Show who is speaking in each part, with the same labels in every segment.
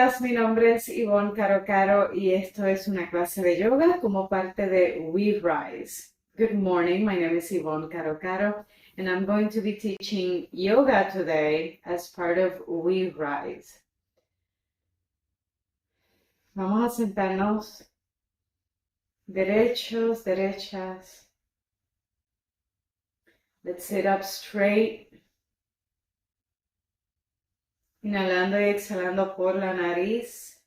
Speaker 1: días, mi nombre es Yvonne Caro Caro y esto es una clase de yoga como parte de We Rise. Good morning, my name is Yvonne Caro Caro and I'm going to be teaching yoga today as part of We Rise. Vamos a sentarnos derechos, derechas. Let's sit up straight. Inhalando y exhalando por la nariz.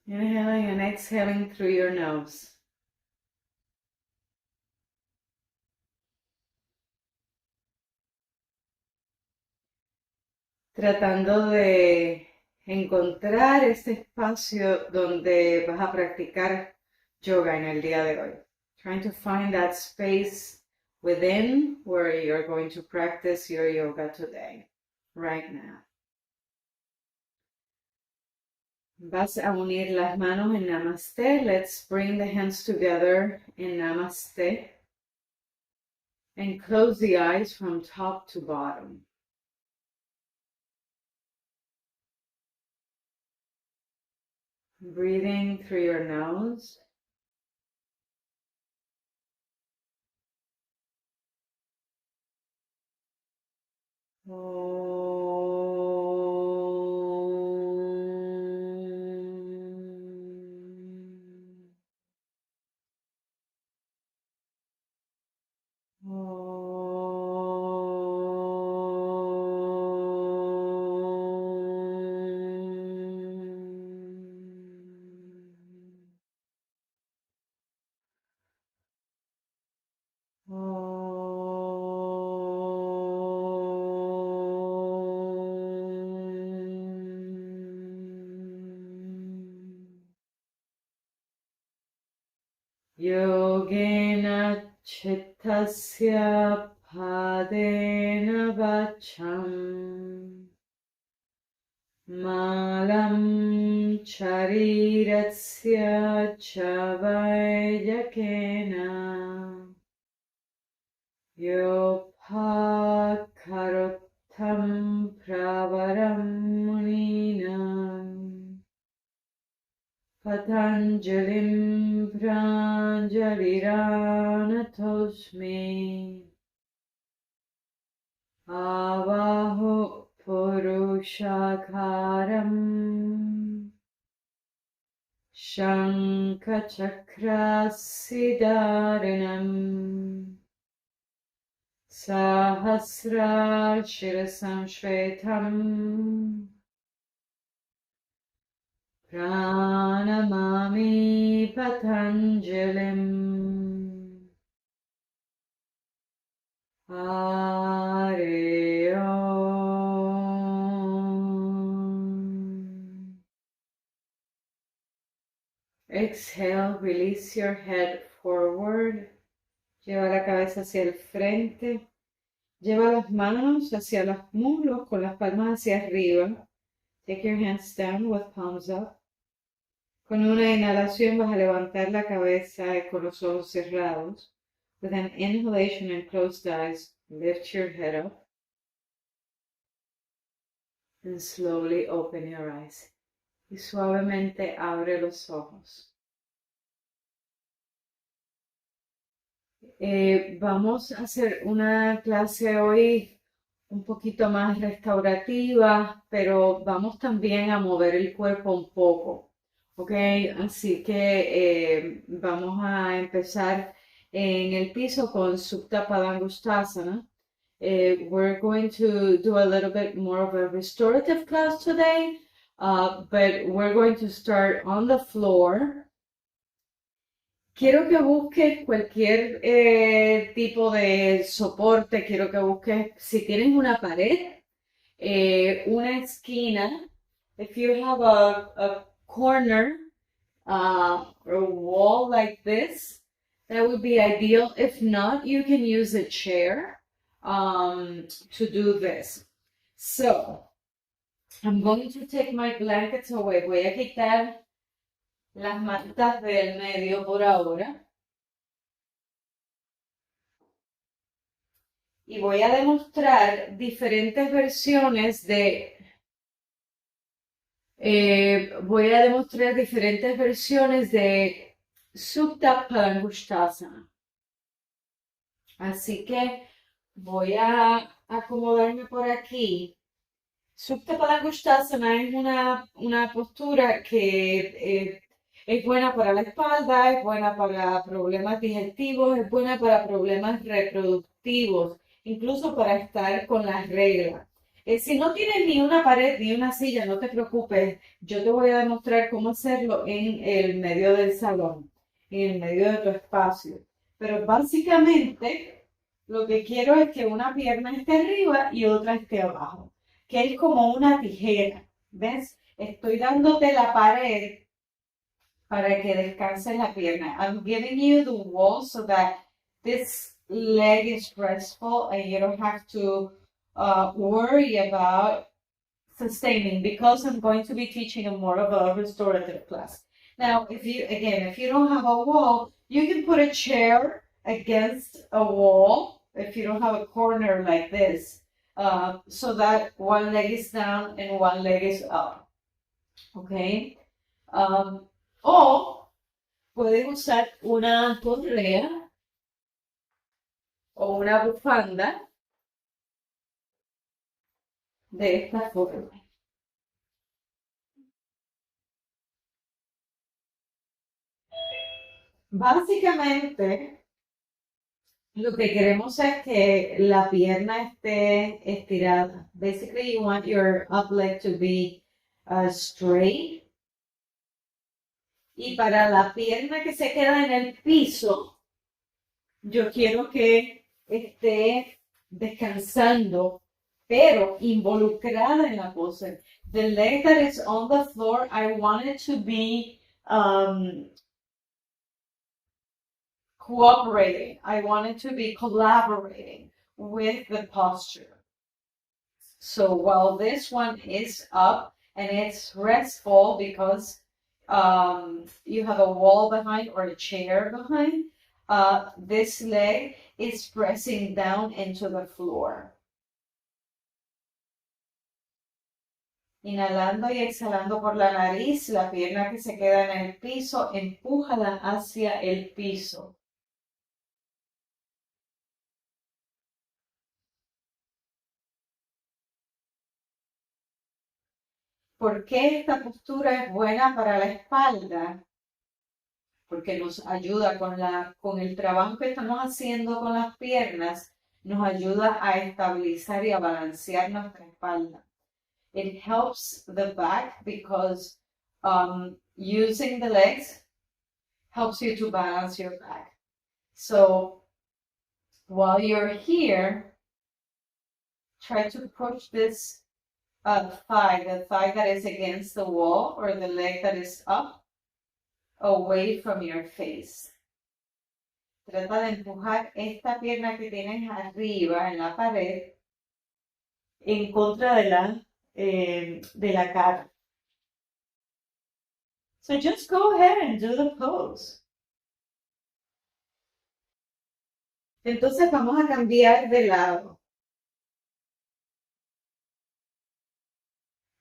Speaker 1: Inhaling and exhaling through your nose. Tratando de encontrar este espacio donde vas a practicar yoga en el día de hoy. Trying to find that space within where you're going to practice your yoga today, right now. Vas a unir las manos en Namaste. Let's bring the hands together in Namaste. And close the eyes from top to bottom. Breathing through your nose. Yogena chittasya padena vacham malam chariratsya chavayakena yopakarotam pravaram muninam Patanjalim Pranjaliranatosmi Avaho Purushakaram Shankachakrasidaranam Sahasra Shirasam Shvetam Pranamami Patanjalim Hare Om. Exhale, release your head forward. Lleva la cabeza hacia el frente. Lleva las manos hacia los muslos con las palmas hacia arriba. Take your hands down with palms up. Con una inhalación vas a levantar la cabeza con los ojos cerrados. With an inhalation and closed eyes, lift your head up. And slowly open your eyes. Y suavemente abre los ojos. Vamos a hacer una clase hoy un poquito más restaurativa, pero vamos también a mover el cuerpo un poco. Ok, así que vamos a empezar en el piso con Supta Padangusthasana. We're going to do a little bit more of a restorative class today, but we're going to start on the floor. Quiero que busques cualquier tipo de soporte, quiero que busques, si tienes una pared, una esquina, if you have a corner or a wall like this, that would be ideal. If not, you can use a chair to do this. So, I'm going to take my blankets away. Voy a quitar las mantas del medio por ahora. Y voy a demostrar diferentes versiones de Voy a demostrar diferentes versiones de Supta Palangushtasana. Así que voy a acomodarme por aquí. Supta Palangushtasana es una postura que es buena para la espalda, es buena para problemas digestivos, es buena para problemas reproductivos, incluso para estar con las reglas. Si no tienes ni una pared ni una silla, no te preocupes, yo te voy a demostrar cómo hacerlo en el medio del salón, en el medio de tu espacio. Pero básicamente lo que quiero es que una pierna esté arriba y otra esté abajo, que es como una tijera, ¿ves? Estoy dándote la pared para que descanse la pierna. I'm giving you the wall so that this leg is restful and you don't have to worry about sustaining, because I'm going to be teaching a more of a restorative class. Now, if you don't have a wall, you can put a chair against a wall if you don't have a corner like this, so that one leg is down and one leg is up. Okay? O puedes usar una correa o una bufanda de esta forma. Básicamente, lo que queremos es que la pierna esté estirada. Basically, you want your up leg to be straight. Y para la pierna que se queda en el piso, yo quiero que esté descansando, pero involucrada en la pose. The leg that is on the floor, I want it to be cooperating. I want it to be collaborating with the posture. So while this one is up and it's restful because you have a wall behind or a chair behind, this leg is pressing down into the floor. Inhalando y exhalando por la nariz, la pierna que se queda en el piso, empújala hacia el piso. ¿Por qué esta postura es buena para la espalda? Porque nos ayuda con el trabajo que estamos haciendo con las piernas, nos ayuda a estabilizar y a balancear nuestra espalda. It helps the back because using the legs helps you to balance your back. So while you're here, try to push this thigh, the thigh that is against the wall or the leg that is up, away from your face. Trata de empujar esta pierna que tienes arriba en la pared en contra de la cara. So just go ahead and do the pose. Entonces vamos a cambiar de lado.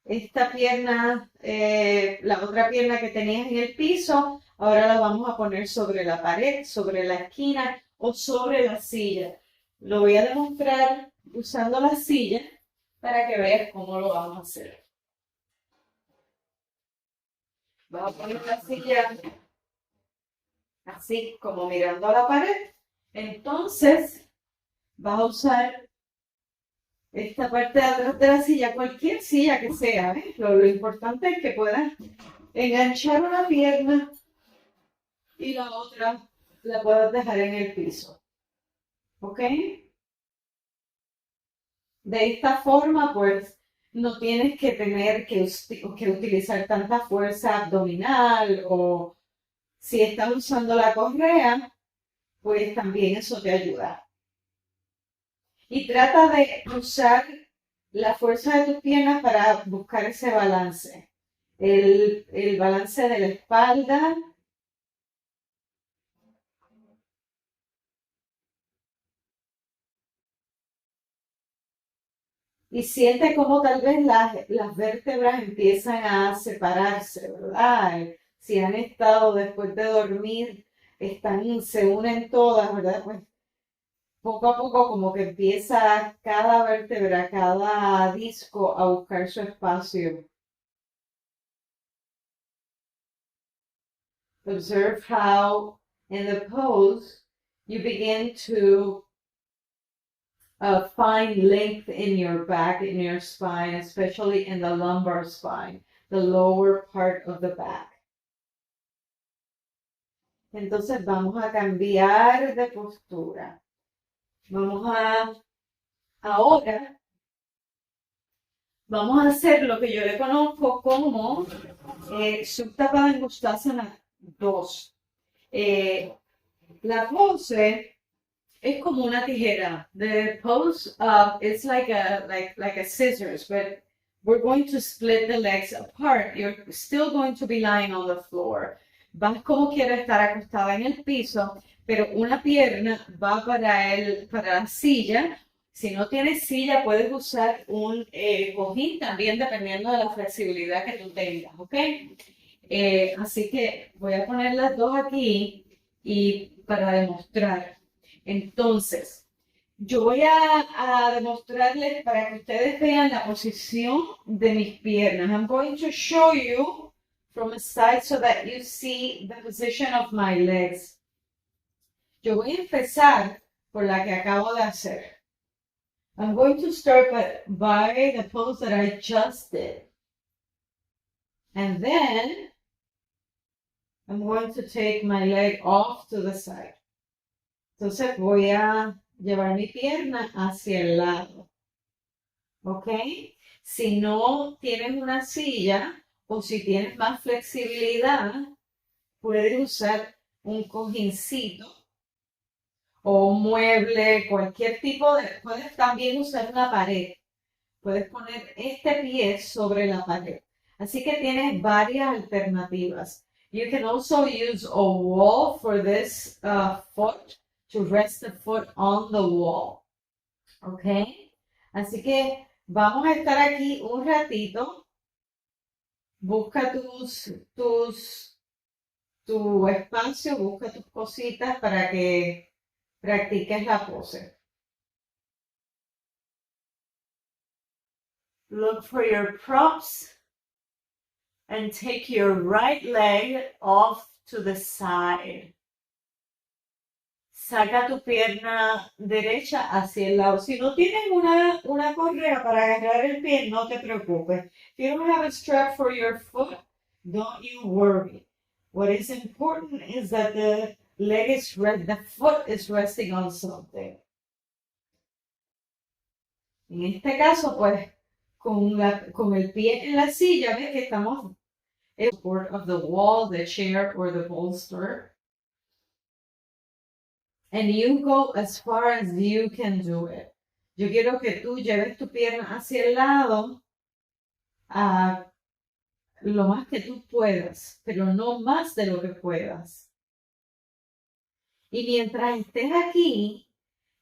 Speaker 1: Esta pierna, la otra pierna que tenías en el piso, ahora la vamos a poner sobre la pared, sobre la esquina o sobre la silla. Lo voy a demostrar usando la silla para que veas cómo lo vamos a hacer. Vas a poner la silla así como mirando a la pared. Entonces vas a usar esta parte de atrás de la silla, cualquier silla que sea, ¿eh? Lo importante es que puedas enganchar una pierna y la otra la puedas dejar en el piso. ¿Ok? De esta forma, pues, no tienes que tener que utilizar tanta fuerza abdominal, o si estás usando la correa, pues también eso te ayuda. Y trata de usar la fuerza de tus piernas para buscar ese balance. El balance de la espalda. Y siente como tal vez las vértebras empiezan a separarse, ¿verdad? Si han estado después de dormir, se unen todas, ¿verdad? Pues poco a poco como que empieza cada vértebra, cada disco a buscar su espacio. Observe how in the pose you begin to find length in your back, in your spine, especially in the lumbar spine, the lower part of the back. Entonces vamos a cambiar de postura. Ahora, vamos a hacer lo que yo le conozco como Supta Padangusthasana 2. La pose es como una tijera. The pose is like a scissors, but we're going to split the legs apart. You're still going to be lying on the floor. Vas como quiera estar acostada en el piso, pero una pierna va para la silla. Si no tienes silla, puedes usar un cojín también, dependiendo de la flexibilidad que tú tengas, ¿ok? Así que voy a poner las dos aquí y para demostrar. Entonces, yo voy a demostrarles para que ustedes vean la posición de mis piernas. I'm going to show you from a side so that you see the position of my legs. Yo voy a empezar por la que acabo de hacer. I'm going to start by the pose that I just did. And then I'm going to take my leg off to the side. Entonces voy a llevar mi pierna hacia el lado. ¿Ok? Si no tienes una silla o si tienes más flexibilidad, puedes usar un cojincito o un mueble, cualquier tipo de... Puedes también usar una pared. Puedes poner este pie sobre la pared. Así que tienes varias alternativas. You can also use a wall for this foot, to rest the foot on the wall. ¿Ok? Así que vamos a estar aquí un ratito. Busca tu espacio, busca tus cositas para que practiques la pose. Look for your props and take your right leg off to the side. Saca tu pierna derecha hacia el lado. Si no tienes una correa para agarrar el pie, no te preocupes. If you don't have a strap for your foot, don't you worry. What is important is that the foot is resting on something. En este caso, pues, con el pie en la silla, ves que estamos in support of the wall, the chair, or the bolster. And you go as far as you can do it. Yo quiero que tú lleves tu pierna hacia el lado a lo más que tú puedas, pero no más de lo que puedas. Y mientras estés aquí,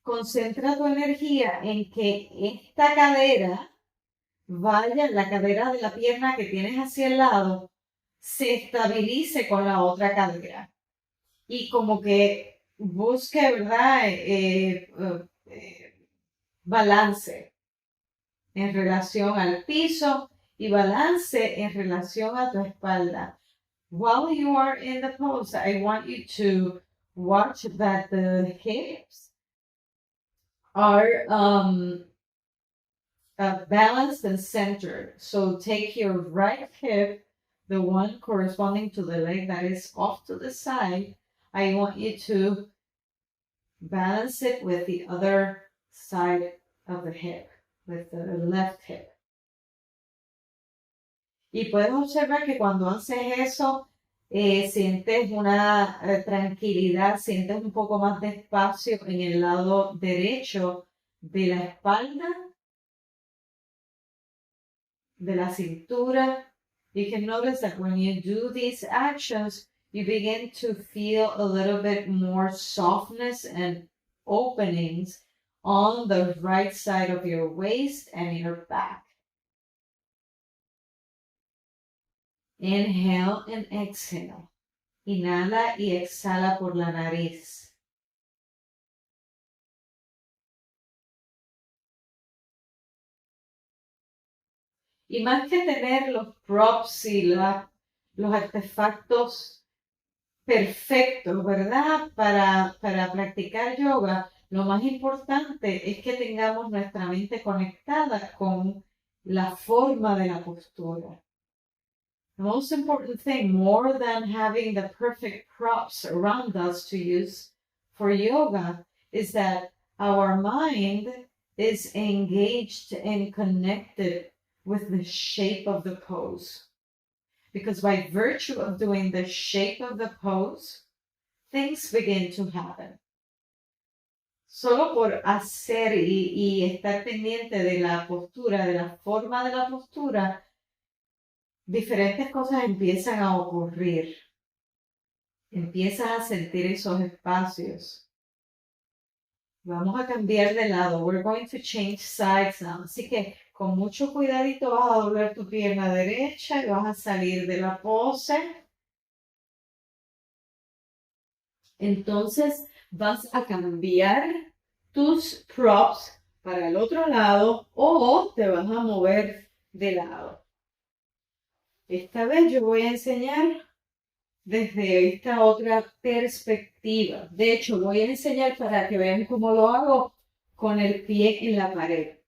Speaker 1: concentra tu energía en que esta cadera vaya, la cadera de la pierna que tienes hacia el lado, se estabilice con la otra cadera. Y como que busque, ¿verdad? Balance en relación al piso y balance en relación a tu espalda. While you are in the pose, I want you to watch that the hips are balanced and centered. So take your right hip, the one corresponding to the leg that is off to the side. I want you to balance it with the other side of the hip, with the left hip. Y puedes observar que cuando haces eso, sientes una tranquilidad, sientes un poco más de espacio en el lado derecho de la espalda, de la cintura. You can notice that when you do these actions, you begin to feel a little bit more softness and openings on the right side of your waist and your back. Inhale and exhale. Inhala y exhala por la nariz. Y más que tener los props y los artefactos perfectos, ¿verdad? Para practicar yoga, lo más importante es que tengamos nuestra mente conectada con la forma de la postura. The most important thing, more than having the perfect props around us to use for yoga, is that our mind is engaged and connected with the shape of the pose. Because by virtue of doing the shape of the pose, things begin to happen. Solo por hacer y estar pendiente de la postura, de la forma de la postura, diferentes cosas empiezan a ocurrir. Empiezas a sentir esos espacios. Vamos a cambiar de lado. We're going to change sides now. Así que con mucho cuidadito vas a doblar tu pierna derecha y vas a salir de la pose. Entonces vas a cambiar tus props para el otro lado o te vas a mover de lado. Esta vez yo voy a enseñar desde esta otra perspectiva. De hecho, voy a enseñar para que vean cómo lo hago con el pie en la pared.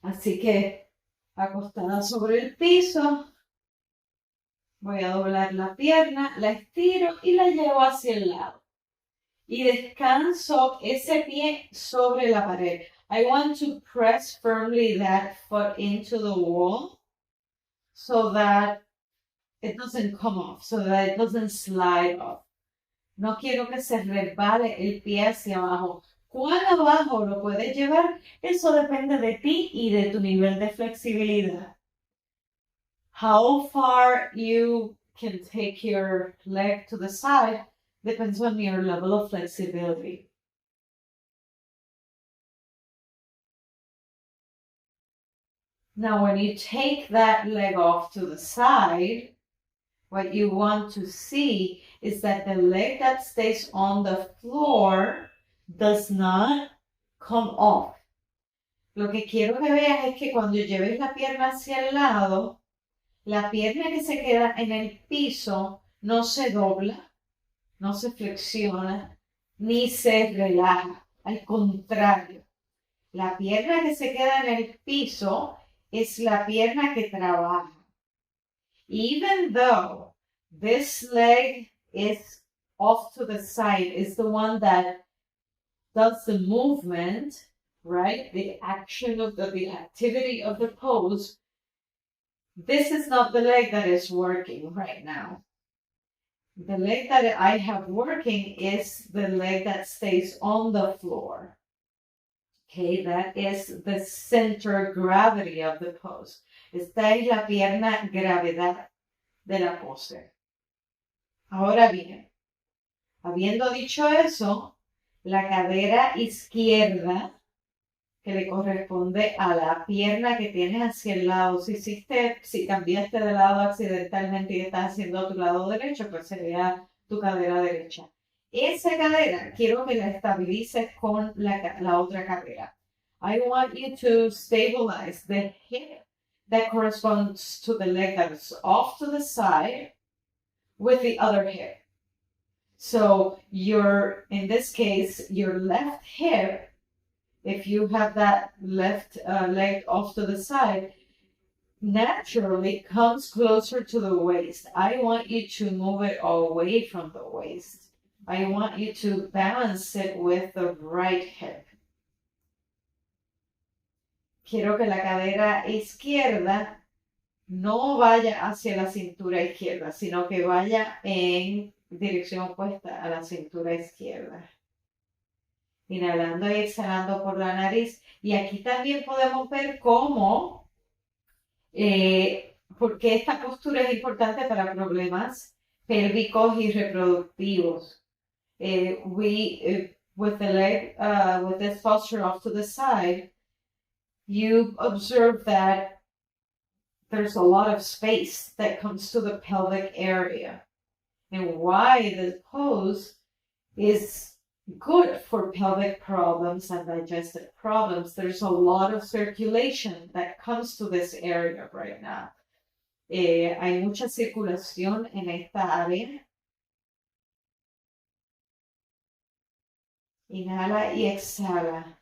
Speaker 1: Así que acostada sobre el piso, voy a doblar la pierna, la estiro y la llevo hacia el lado. Y descanso ese pie sobre la pared. I want to press firmly that foot into the wall so that it doesn't come off, so that it doesn't slide off. No quiero que se resbale el pie hacia abajo. ¿Cuán abajo lo puedes llevar? Eso depende de ti y de tu nivel de flexibilidad. How far you can take your leg to the side depends on your level of flexibility. Now, when you take that leg off to the side, what you want to see is that the leg that stays on the floor does not come off. Lo que quiero que veas es que cuando lleves la pierna hacia el lado, la pierna que se queda en el piso no se dobla, no se flexiona, ni se relaja. Al contrario, la pierna que se queda en el piso es la pierna que trabaja. Even though this leg is off to the side, is the one that does the movement, right? The action of the activity of the pose. This is not the leg that is working right now. The leg that I have working is the leg that stays on the floor. Okay, that is the center gravity of the pose. Esta es la pierna gravedad de la pose. Ahora bien, habiendo dicho eso, la cadera izquierda que le corresponde a la pierna que tienes hacia el lado. Si cambiaste de lado accidentalmente y estás haciendo a tu lado derecho, pues sería tu cadera derecha. Esa cadera quiero que la estabilices con la otra cadera. I want you to stabilize the hip that corresponds to the leg that is off to the side with the other hip. So in this case, your left hip, if you have that left leg off to the side, naturally comes closer to the waist. I want you to move it away from the waist. I want you to balance it with the right hip. Quiero que la cadera izquierda no vaya hacia la cintura izquierda, sino que vaya en dirección opuesta a la cintura izquierda. Inhalando y exhalando por la nariz. Y aquí también podemos ver cómo, porque esta postura es importante para problemas pélvicos y reproductivos. With the leg, with this posture off to the side, you observe that there's a lot of space that comes to the pelvic area. And why this pose is good for pelvic problems and digestive problems. There's a lot of circulation that comes to this area right now. Hay mucha circulación en esta área. Inhala y exhala.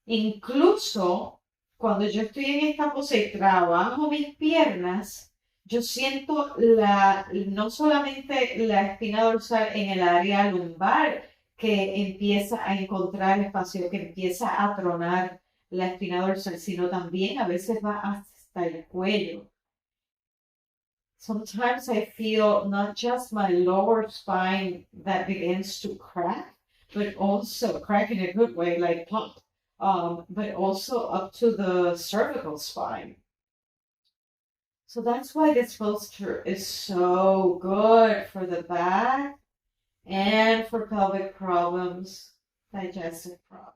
Speaker 1: Incluso cuando yo estoy en esta pose y trabajo mis piernas, yo siento no solamente la espina dorsal en el área lumbar que empieza a encontrar espacio, que empieza a tronar la espina dorsal, sino también a veces va hasta el cuello. Sometimes I feel not just my lower spine that begins to crack, but also crack in a good way, like pump, but also up to the cervical spine. So that's why this posture is so good for the back and for pelvic problems, digestive problems.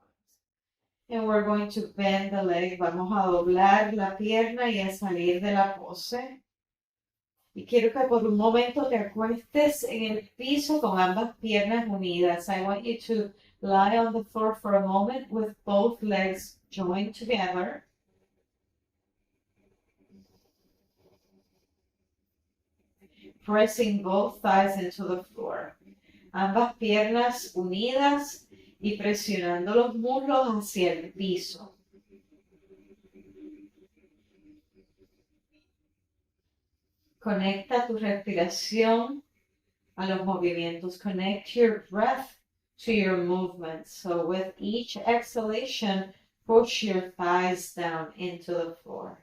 Speaker 1: And we're going to bend the leg. Vamos a doblar la pierna y a salir de la pose. Y quiero que por un momento te acuestes en el piso con ambas piernas unidas. I want you to lie on the floor for a moment with both legs joined together. Pressing both thighs into the floor. Ambas piernas unidas y presionando los muslos hacia el piso. Conecta tu respiración a los movimientos. Connect your breath to your movements. So with each exhalation, push your thighs down into the floor.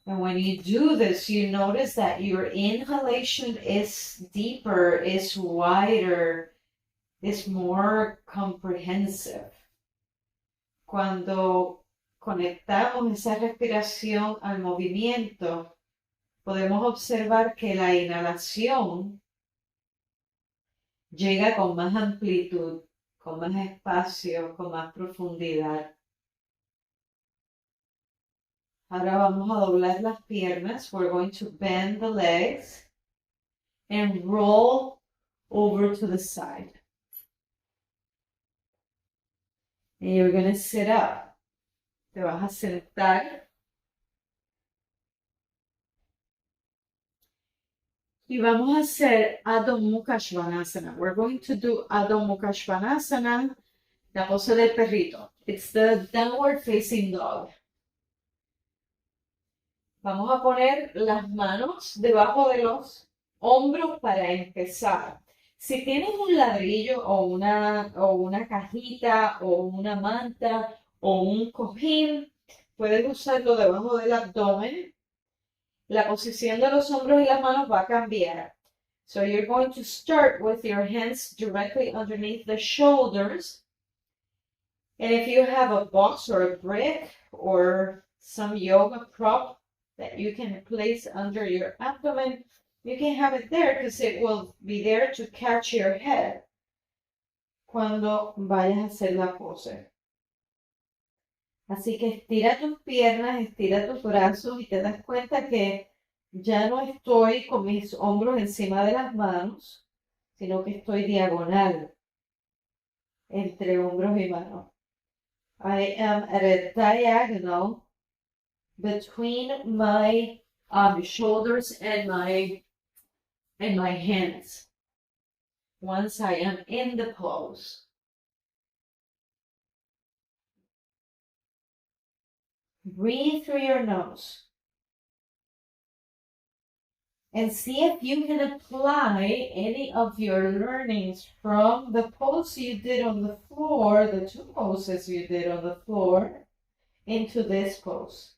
Speaker 1: And when you do this, you notice that your inhalation is deeper, is wider, is more comprehensive. Cuando conectamos esa respiración al movimiento, podemos observar que la inhalación llega con más amplitud, con más espacio, con más profundidad. Ahora vamos a doblar las piernas. We're going to bend the legs and roll over to the side. And you're going to sit up. Te vas a sentar. Y vamos a hacer Adho Mukha Svanasana. We're going to do Adho Mukha Svanasana, la pose del perrito. It's the downward facing dog. Vamos a poner las manos debajo de los hombros para empezar. Si tienes un ladrillo o una cajita o una manta o un cojín, puedes usarlo debajo del abdomen. La posición de los hombros y las manos va a cambiar. So you're going to start with your hands directly underneath the shoulders. And if you have a box or a brick or some yoga prop that you can place under your abdomen, you can have it there because it will be there to catch your head cuando vayas a hacer la pose. Así que estira tus piernas, estira tus brazos y te das cuenta que ya no estoy con mis hombros encima de las manos, sino que estoy diagonal entre hombros y manos. I am at a diagonal between my shoulders and my hands. Once I am in the pose. Breathe through your nose. And see if you can apply any of your learnings from the pose you did on the floor, the two poses you did on the floor, into this pose.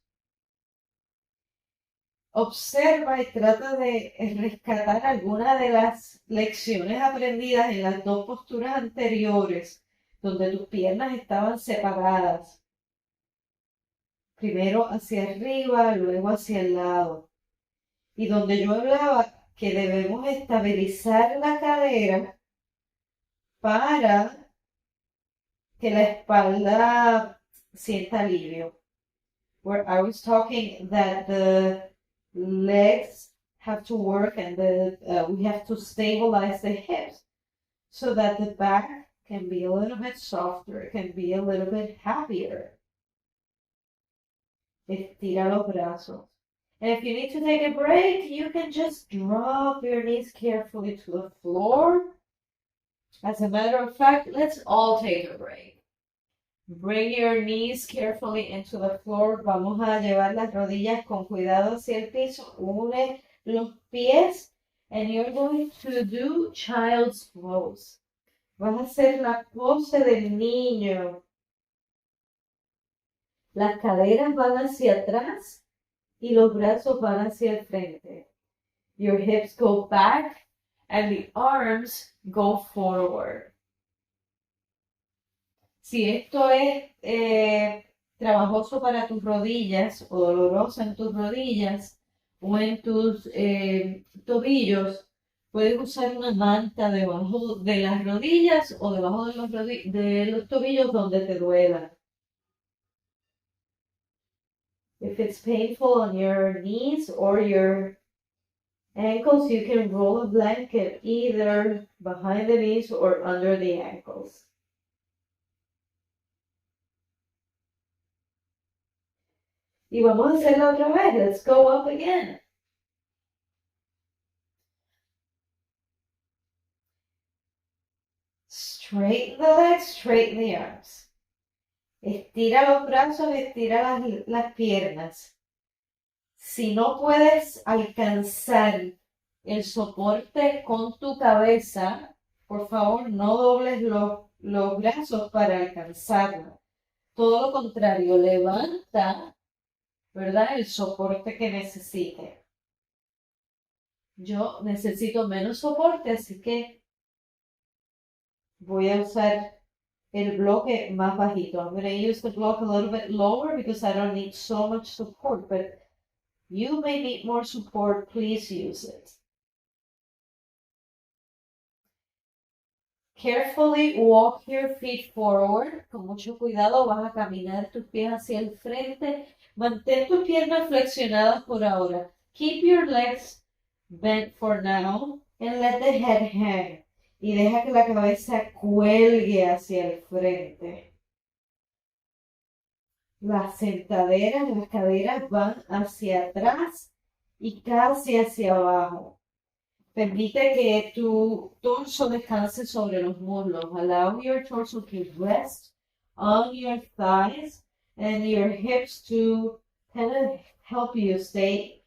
Speaker 1: Observa y trata de rescatar alguna de las lecciones aprendidas en las dos posturas anteriores, donde tus piernas estaban separadas. primero hacia arriba, luego hacia el lado. Y donde yo hablaba que debemos estabilizar la cadera para que la espalda sienta alivio. Where I was talking that the legs have to work and we have to stabilize the hips so that the back can be a little bit softer, can be a little bit happier. Estira los brazos. And if you need to take a break, you can just drop your knees carefully to the floor. As a matter of fact, let's all take a break. Bring your knees carefully into the floor. Vamos a llevar las rodillas con cuidado hacia el piso. Une los pies. And you're going to do child's pose. Vas a hacer la pose del niño. Las caderas van hacia atrás y los brazos van hacia el frente. Your hips go back and the arms go forward. Si esto es trabajoso para tus rodillas o doloroso en tus rodillas o en tus tobillos, puedes usar una manta debajo de las rodillas o debajo de los tobillos donde te duela. If it's painful on your knees or your ankles, you can roll a blanket either behind the knees or under the ankles. Y vamos a hacerlo otra vez. Let's go up again. Straighten the legs, straighten the arms. Estira los brazos, estira las piernas. Si no puedes alcanzar el soporte con tu cabeza, por favor no dobles los brazos para alcanzarlo. Todo lo contrario, levanta, ¿verdad? El soporte que necesite. Yo necesito menos soporte, así que voy a usar el bloque más bajito. I'm going to use the block a little bit lower because I don't need so much support, but you may need more support. Please use it. Carefully walk your feet forward. Con mucho cuidado vas a caminar tus pies hacia el frente. Mantén tus piernas flexionadas por ahora. Keep your legs bent for now and let the head hang. Y deja que la cabeza cuelgue hacia el frente. Las sentaderas, las caderas van hacia atrás y casi hacia abajo. Permite que tu torso descanse sobre los muslos. Allow your torso to rest on your thighs and your hips to kind of help you stay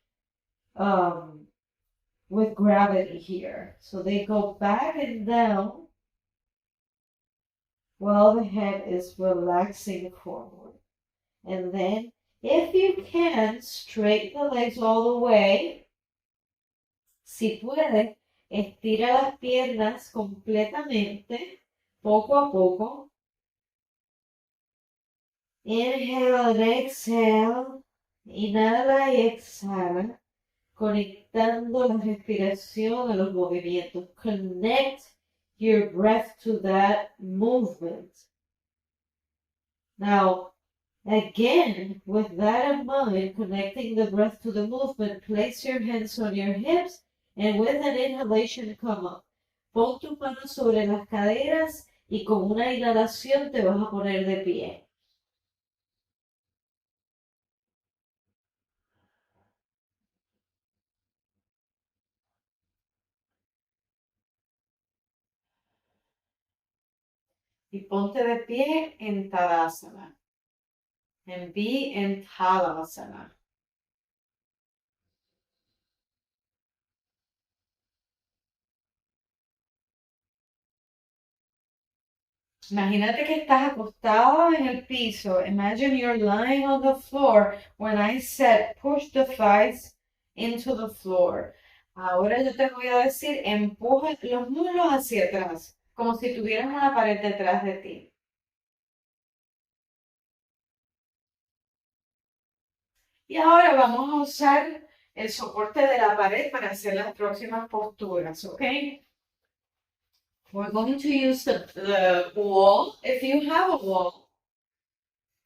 Speaker 1: with gravity here. So they go back and down while the head is relaxing forward. And then, if you can, straighten the legs all the way. Si puedes, estira las piernas completamente, poco a poco. Inhale and exhale. Inhala y exhala. Conectando la respiración a los movimientos. Connect your breath to that movement. Now, again, with that in mind, connecting the breath to the movement, place your hands on your hips and with an inhalation come up. Pon tus manos sobre las caderas y con una inhalación te vas a poner de pie. Y ponte de pie en Tadasana. And be in Tadasana. Imagínate que estás acostado en el piso. Imagine you're lying on the floor when I said push the thighs into the floor. Ahora yo te voy a decir empuja los muslos hacia atrás, como si tuvieras una pared detrás de ti. Y ahora vamos a usar el soporte de la pared para hacer las próximas posturas, ¿ok? We're going to use the wall, if you have a wall,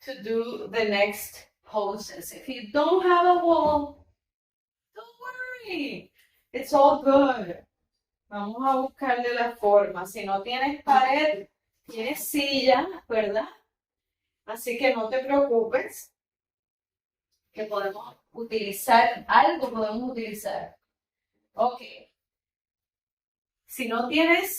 Speaker 1: to do the next poses. If you don't have a wall, don't worry. It's all good. Vamos a buscarle la forma. Si no tienes pared, tienes silla, ¿verdad? Así que no te preocupes, que podemos utilizar, algo podemos utilizar. Ok. Si no tienes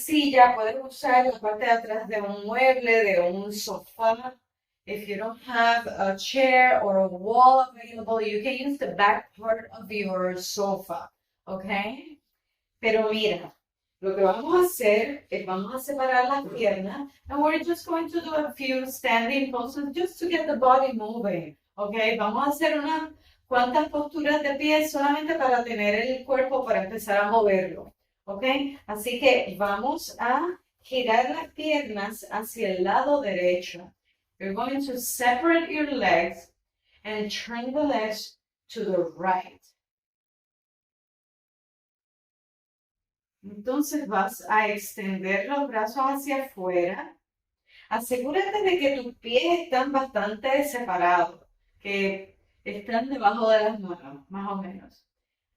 Speaker 1: silla, puedes usar la parte de atrás de un mueble, de un sofá. If you don't have a chair or a wall available, you can use the back part of your sofa, okay? Pero mira, lo que vamos a hacer es vamos a separar las piernas and we're just going to do a few standing poses just to get the body moving, okay? Vamos a hacer unas cuantas posturas de pie solamente para tener el cuerpo para empezar a moverlo, ¿ok? Así que vamos a girar las piernas hacia el lado derecho. You're going to separate your legs and turn the legs to the right. Entonces vas a extender los brazos hacia afuera. Asegúrate de que tus pies están bastante separados, que están debajo de las manos, más o menos.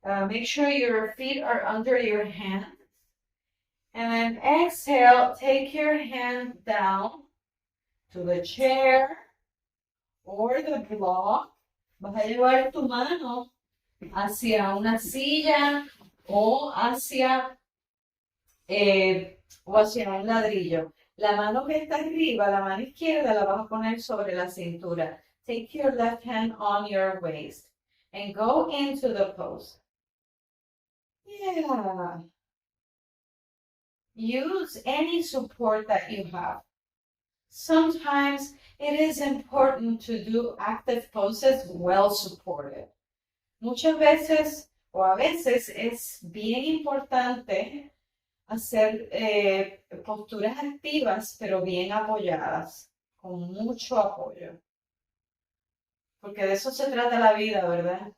Speaker 1: Make sure your feet are under your hands. And then exhale, take your hand down to the chair or the block. Vas a llevar tu mano hacia una silla o hacia un ladrillo. La mano que está arriba, la mano izquierda, la vas a poner sobre la cintura. Take your left hand on your waist and go into the pose. Yeah. Use any support that you have. Sometimes it is important to do active poses well supported. Muchas veces o a veces es bien importante hacer posturas activas pero bien apoyadas, con mucho apoyo. Porque de eso se trata la vida, ¿verdad?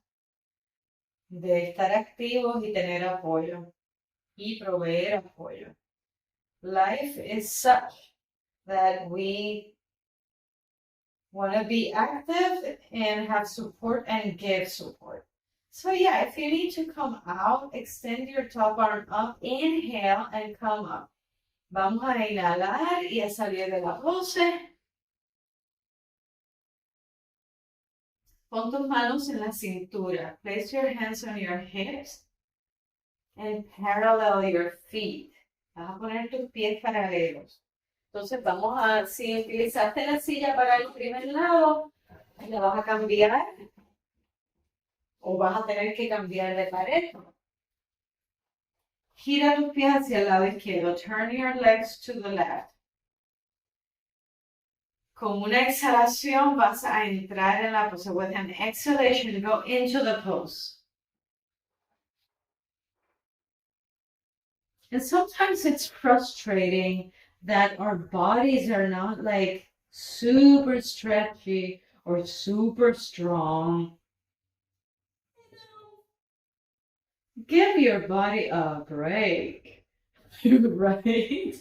Speaker 1: De estar activos y tener apoyo y proveer apoyo. Life is such that we want to be active and have support and give support. So yeah, if you need to come out, extend your top arm up, inhale and come up. Vamos a inhalar y a salir de la pose. Pon tus manos en la cintura. Place your hands on your hips and parallel your feet. Vas a poner tus pies paralelos. Entonces vamos a, si utilizaste la silla para el primer lado, la vas a cambiar o vas a tener que cambiar de pared. Gira tus pies hacia el lado izquierdo. Turn your legs to the left. Con una exhalación vas a entrar en la pose. With an exhalation, go into the pose. And sometimes it's frustrating that our bodies are not like super stretchy or super strong. Give your body a break, right?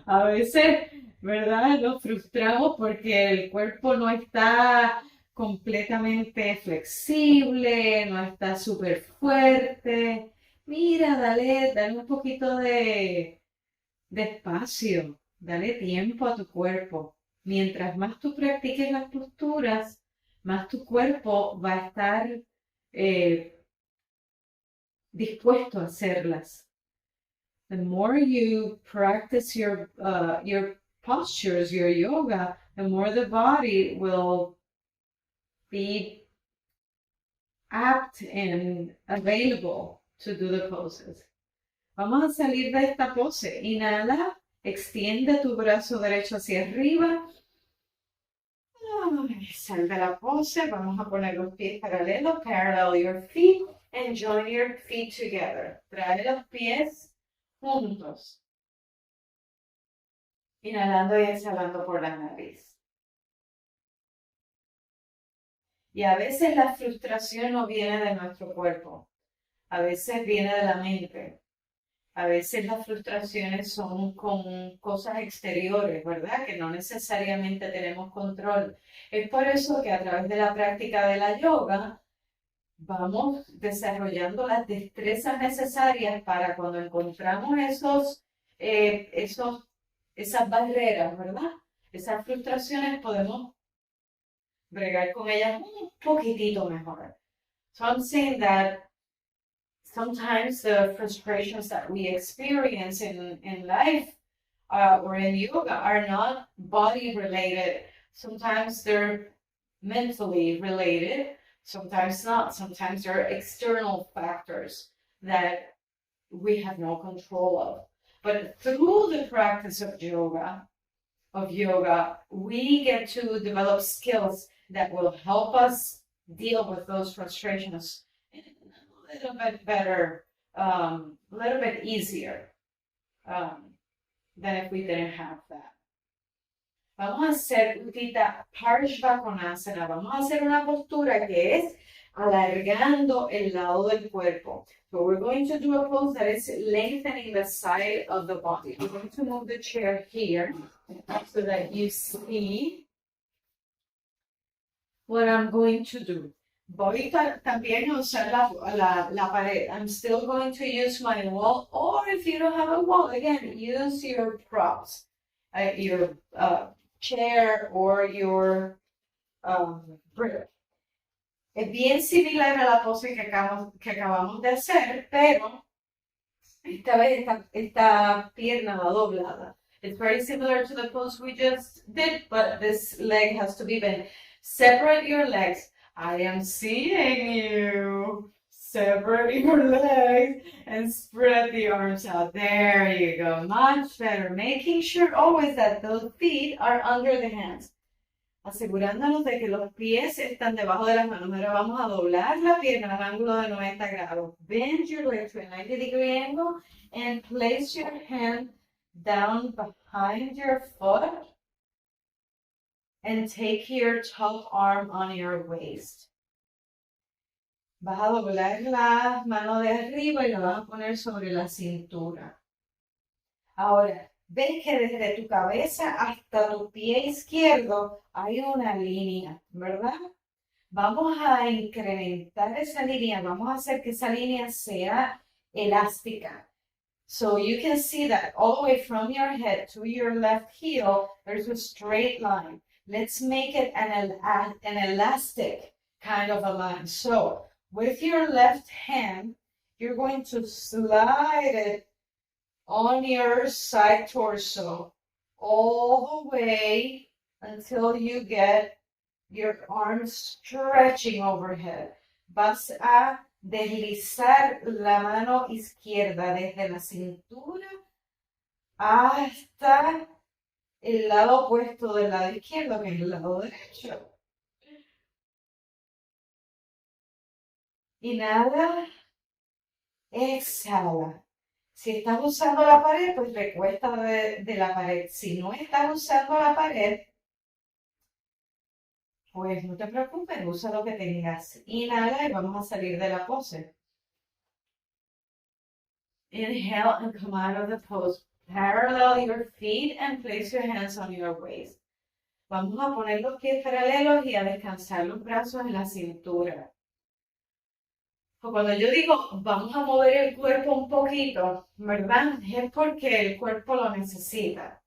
Speaker 1: A veces, ¿verdad? Nos frustramos porque el cuerpo no está completamente flexible, no está súper fuerte. Mira, dale un poquito de espacio, dale tiempo a tu cuerpo. Mientras más tú practiques las posturas, más tu cuerpo va a estar dispuesto a hacerlas. The more you practice your postures, your yoga, the more the body will be apt and available to do the poses. Vamos a salir de esta pose. Inhala, extiende tu brazo derecho hacia arriba. Sal de la pose. Vamos a poner los pies paralelos. Parallel your feet and join your feet together. Trae los pies juntos. Inhalando y exhalando por la nariz. Y a veces la frustración no viene de nuestro cuerpo, a veces viene de la mente. A veces las frustraciones son con cosas exteriores, ¿verdad? Que no necesariamente tenemos control. Es por eso que a través de la práctica de la yoga vamos desarrollando las destrezas necesarias para cuando encontramos esas barreras, ¿verdad? Esas frustraciones podemos bregar con ellas un poquitito mejor. So I'm saying that sometimes the frustrations that we experience in life or in yoga are not body related. Sometimes they're mentally related, sometimes not. Sometimes they're external factors that we have no control of. But through the practice of yoga, we get to develop skills that will help us deal with those frustrations in a little bit better, a little bit easier than if we didn't have that. Vamos a hacer Utthita Parshvakonasana. Vamos a hacer una postura que es alargando el lado del cuerpo. So we're going to do a pose that is lengthening the side of the body. I'm going to move the chair here so that you see what I'm going to do. Voy también a usar la pared. I'm still going to use my wall, or if you don't have a wall, again, use your props, your chair or your brick. Es bien similar a la pose que acabamos de hacer, pero esta vez esta pierna va doblada. It's very similar to the pose we just did, but this leg has to be bent. Separate your legs. I am seeing you. Separate your legs and spread the arms out. There you go. Much better. Making sure always that those feet are under the hands. Asegurándonos de que los pies están debajo de las manos. Ahora vamos a doblar la pierna al ángulo de 90 grados. Bend your leg to a 90-degree angle and place your hand down behind your foot and take your top arm on your waist. Vas a doblar la mano de arriba y la vas a poner sobre la cintura. Ahora, ves que desde tu cabeza hasta tu pie izquierdo hay una línea, ¿verdad? Vamos a incrementar esa línea, vamos a hacer que esa línea sea elástica. So you can see that all the way from your head to your left heel, there's a straight line. Let's make it an elastic kind of a line. So with your left hand, you're going to slide it on your side torso all the way until you get your arms stretching overhead. Vas a deslizar la mano izquierda desde la cintura hasta el lado opuesto del lado izquierdo, que es el lado derecho. Inhala, exhala. Si estás usando la pared, pues recuesta de la pared. Si no estás usando la pared, pues no te preocupes, usa lo que tengas. Inhala y vamos a salir de la pose. Inhale and come out of the pose. Parallel your feet and place your hands on your waist. Vamos a poner los pies paralelos y a descansar los brazos en la cintura. Cuando yo digo vamos a mover el cuerpo un poquito, ¿verdad? Es porque el cuerpo lo necesita.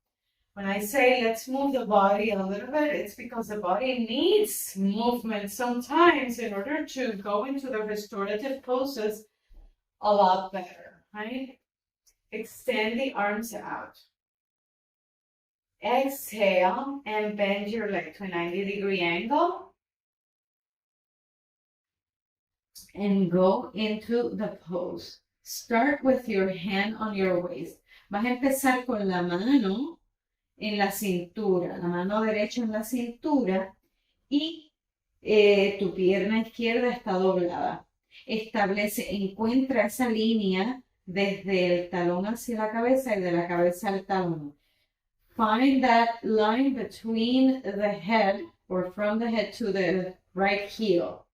Speaker 1: When I say let's move the body a little bit, it's because the body needs movement sometimes in order to go into the restorative poses a lot better, right? Extend the arms out. Exhale and bend your leg to a 90-degree angle. And go into the pose. Start with your hand on your waist. Vas a empezar con la mano en la cintura, la mano derecha en la cintura y tu pierna izquierda está doblada. Encuentra esa línea desde el talón hacia la cabeza y de la cabeza al talón. Find that line between the head or from the head to the right heel.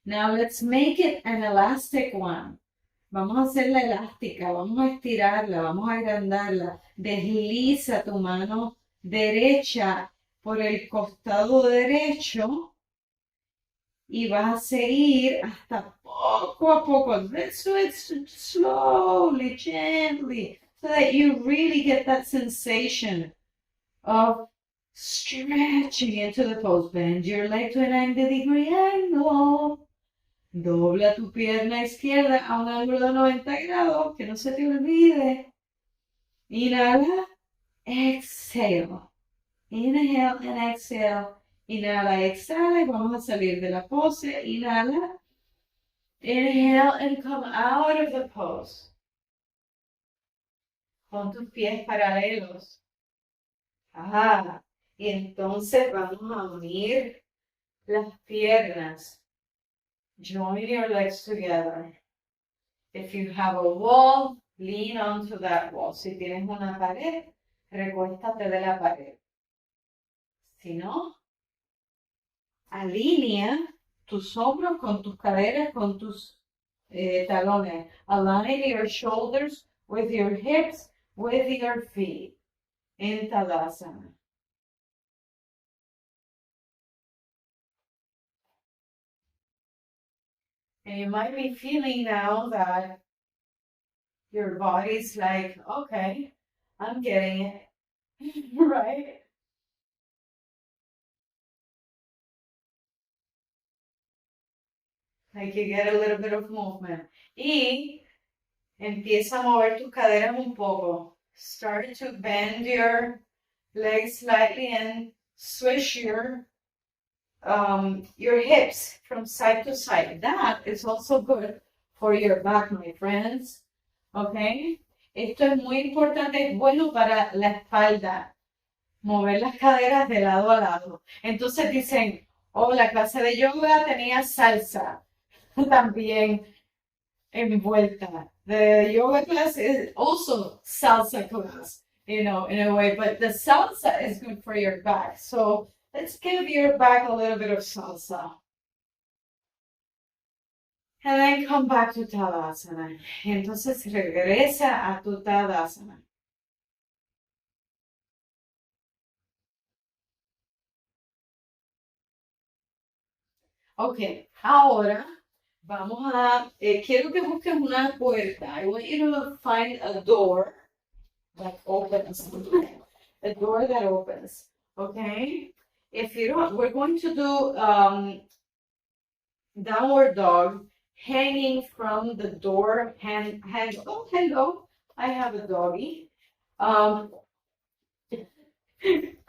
Speaker 1: Now let's make it an elastic one. Vamos a hacerla elástica, vamos a estirarla, vamos a agrandarla. Desliza tu mano derecha por el costado derecho y vas a seguir hasta poco a poco. Let's do it slowly, gently, so that you really get that sensation of stretching into the pose. Bend your leg to a 90-degree angle. Dobla tu pierna izquierda a un ángulo de 90 grados, que no se te olvide. Inhala, exhale. Inhale and exhale. Inhala, exhala y vamos a salir de la pose. Inhala. Inhale and come out of the pose. Con tus pies paralelos. Ajá. Y entonces vamos a unir las piernas. Join your legs together. If you have a wall, lean onto that wall. Si tienes una pared, recuéstate de la pared. Si no, alinea tus hombros con tus caderas, con tus talones. Align your shoulders with your hips, with your feet. En Tadasana. And you might be feeling now that your body's like, okay, I'm getting it, right? Like you get a little bit of movement. Y empieza a mover tus caderas un poco. Start to bend your legs slightly and swish your hips from side to side. That is also good for your back, my friends. Okay? Esto es muy importante, es bueno para la espalda. Mover las caderas de lado a lado. Entonces dicen, oh, la clase de yoga tenía salsa también envuelta. The yoga class is also salsa class, you know, in a way, but the salsa is good for your back. So let's give your back a little bit of salsa. And then come back to Tadasana. Entonces regresa a tu Tadasana. Ok, ahora vamos a, quiero que busques una puerta. I want you to find a door that opens. A door that opens, okay? If you don't, we're going to do downward dog, hanging from the door, oh, hello, I have a doggy. Come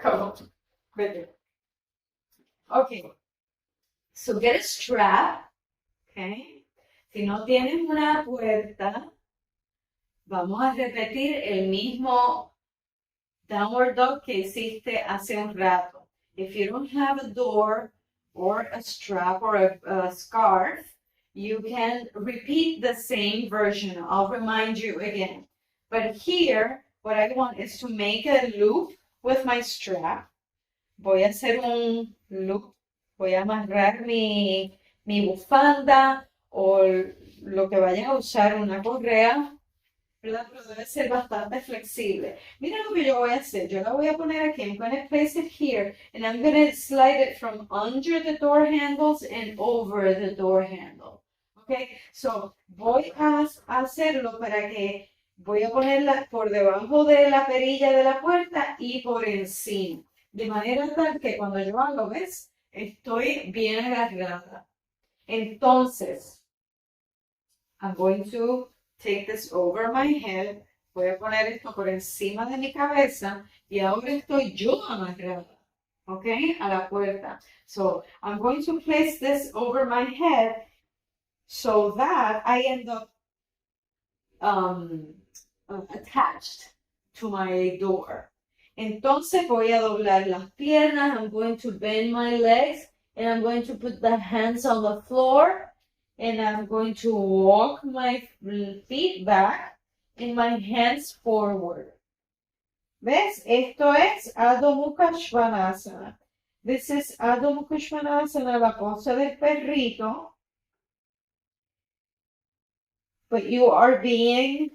Speaker 1: on, better. Okay, so get a strap, okay? Si no tienes una puerta, vamos a repetir el mismo downward dog que hiciste hace un rato. If you don't have a door or a strap or a scarf, you can repeat the same version. I'll remind you again. But here, what I want is to make a loop with my strap. Voy a hacer un loop. Voy a amarrar mi bufanda o lo que vayas a usar, una correa, ¿verdad? Pero debe ser bastante flexible. Mira lo que yo voy a hacer. Yo la voy a poner aquí. I'm going to place it here. And I'm going to slide it from under the door handles and over the door handle. Okay? So, voy a hacerlo para que voy a ponerla por debajo de la perilla de la puerta y por encima. De manera tal que cuando yo hago, ¿ves? Estoy bien agarrada. Entonces, I'm going to take this over my head. Voy a poner esto por encima de mi cabeza y ahora estoy yo amarrada, ¿ok? A la puerta. So, I'm going to place this over my head so that I end up attached to my door. Entonces voy a doblar las piernas. I'm going to bend my legs and I'm going to put the hands on the floor. And I'm going to walk my feet back and my hands forward. ¿Ves? Esto es Adho Mukha Svanasana. This is Adho Mukha Svanasana, la pose del perrito. But you are being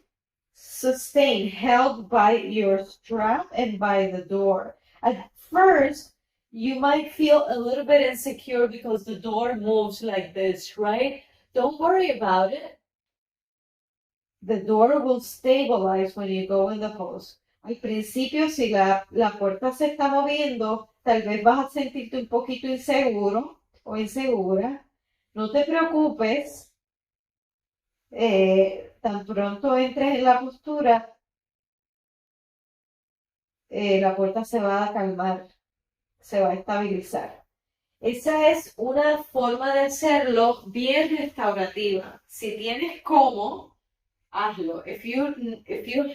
Speaker 1: sustained, held by your strap and by the door. At first, you might feel a little bit insecure because the door moves like this, right? Don't worry about it. The door will stabilize when you go in the pose. Al principio, si la puerta se está moviendo, tal vez vas a sentirte un poquito inseguro o insegura. No te preocupes. Tan pronto entres en la postura, la puerta se va a calmar, se va a estabilizar. Esa es una forma de hacerlo bien restaurativa. Si tienes cómo, hazlo. If you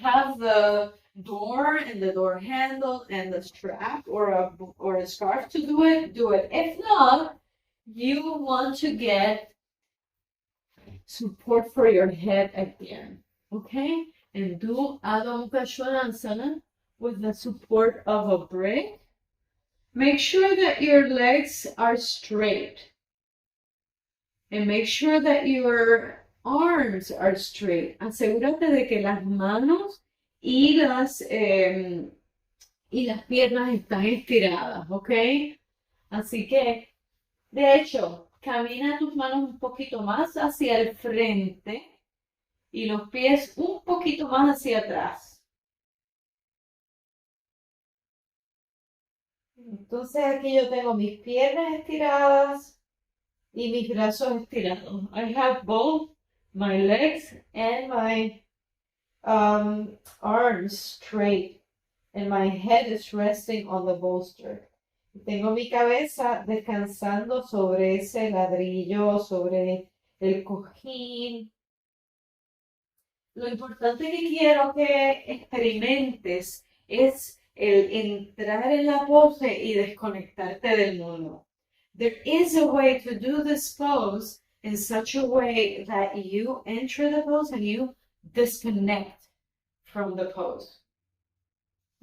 Speaker 1: have the door and the door handle and the strap or a scarf to do it, do it. If not, you want to get support for your head again, okay? And do Adho Mukha Svanasana with the support of a brick. Make sure that your legs are straight. And make sure that your arms are straight. Asegúrate de que las manos y las piernas están estiradas, ¿ok? Así que, de hecho, camina tus manos un poquito más hacia el frente y los pies un poquito más hacia atrás. Entonces aquí yo tengo mis piernas estiradas y mis brazos estirados. I have both my legs and my arms straight, and my head is resting on the bolster. Tengo mi cabeza descansando sobre ese ladrillo, sobre el cojín. Lo importante que quiero que experimentes es el entrar en la pose y desconectarte del mundo. There is a way to do this pose in such a way that you enter the pose and you disconnect from the pose.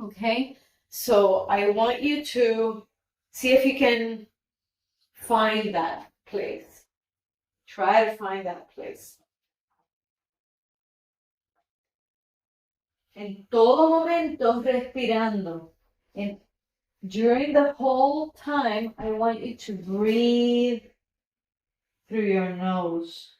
Speaker 1: Okay? So I want you to see if you can find that place. Try to find that place. En todo momento respirando. And during the whole time, I want you to breathe through your nose.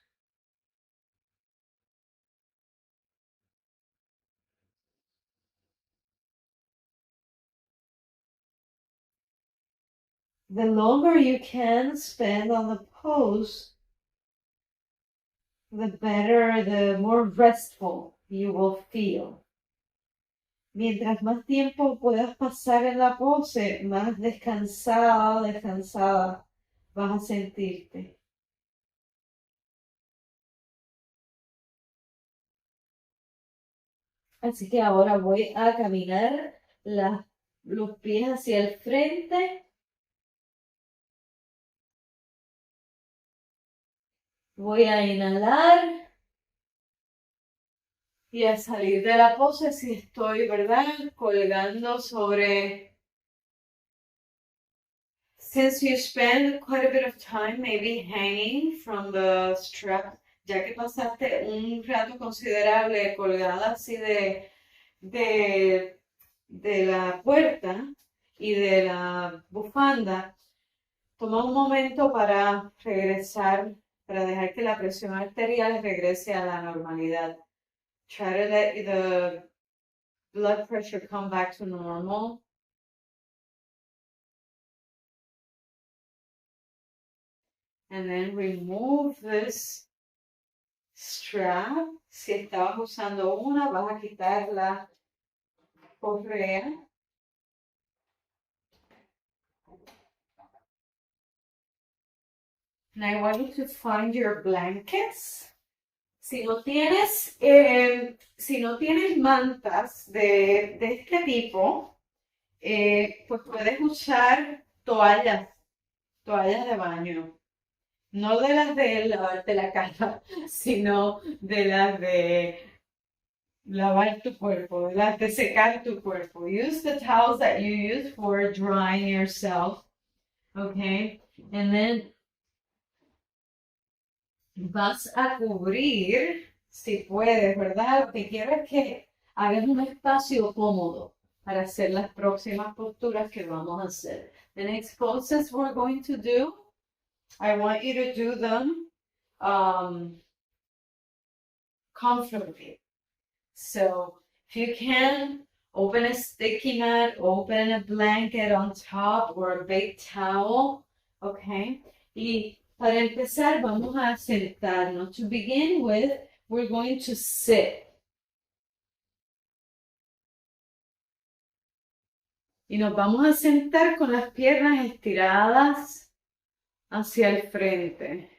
Speaker 1: The longer you can spend on the pose, the better, the more restful you will feel. Mientras más tiempo puedas pasar en la pose, más descansada vas a sentirte. Así que ahora voy a caminar los pies hacia el frente. Voy a inhalar y a salir de la pose si estoy, ¿verdad? Colgando sobre... Since you spend quite a bit of time maybe hanging from the strap, ya que pasaste un rato considerable colgada así de la puerta y de la bufanda, toma un momento para regresar, para dejar que la presión arterial regrese a la normalidad. Try to let the blood pressure come back to normal. And then remove this strap. Si estabas usando una, vas a quitar la correa. And I want you to find your blankets. Si no tienes mantas de este tipo, pues puedes usar toallas de baño. No de las de lavarte la cara, sino de las de lavar tu cuerpo, de las de secar tu cuerpo. Use the towels that you use for drying yourself. Okay, and then vas a cubrir, si puedes, ¿verdad? Lo que quiero es que hagas un espacio cómodo para hacer las próximas posturas que vamos a hacer. The next poses we're going to do, I want you to do them comfortably. So if you can, open a sticky mat, open a blanket on top or a big towel, okay? Y para empezar, vamos a sentarnos. To begin with, we're going to sit. Y nos vamos a sentar con las piernas estiradas hacia el frente.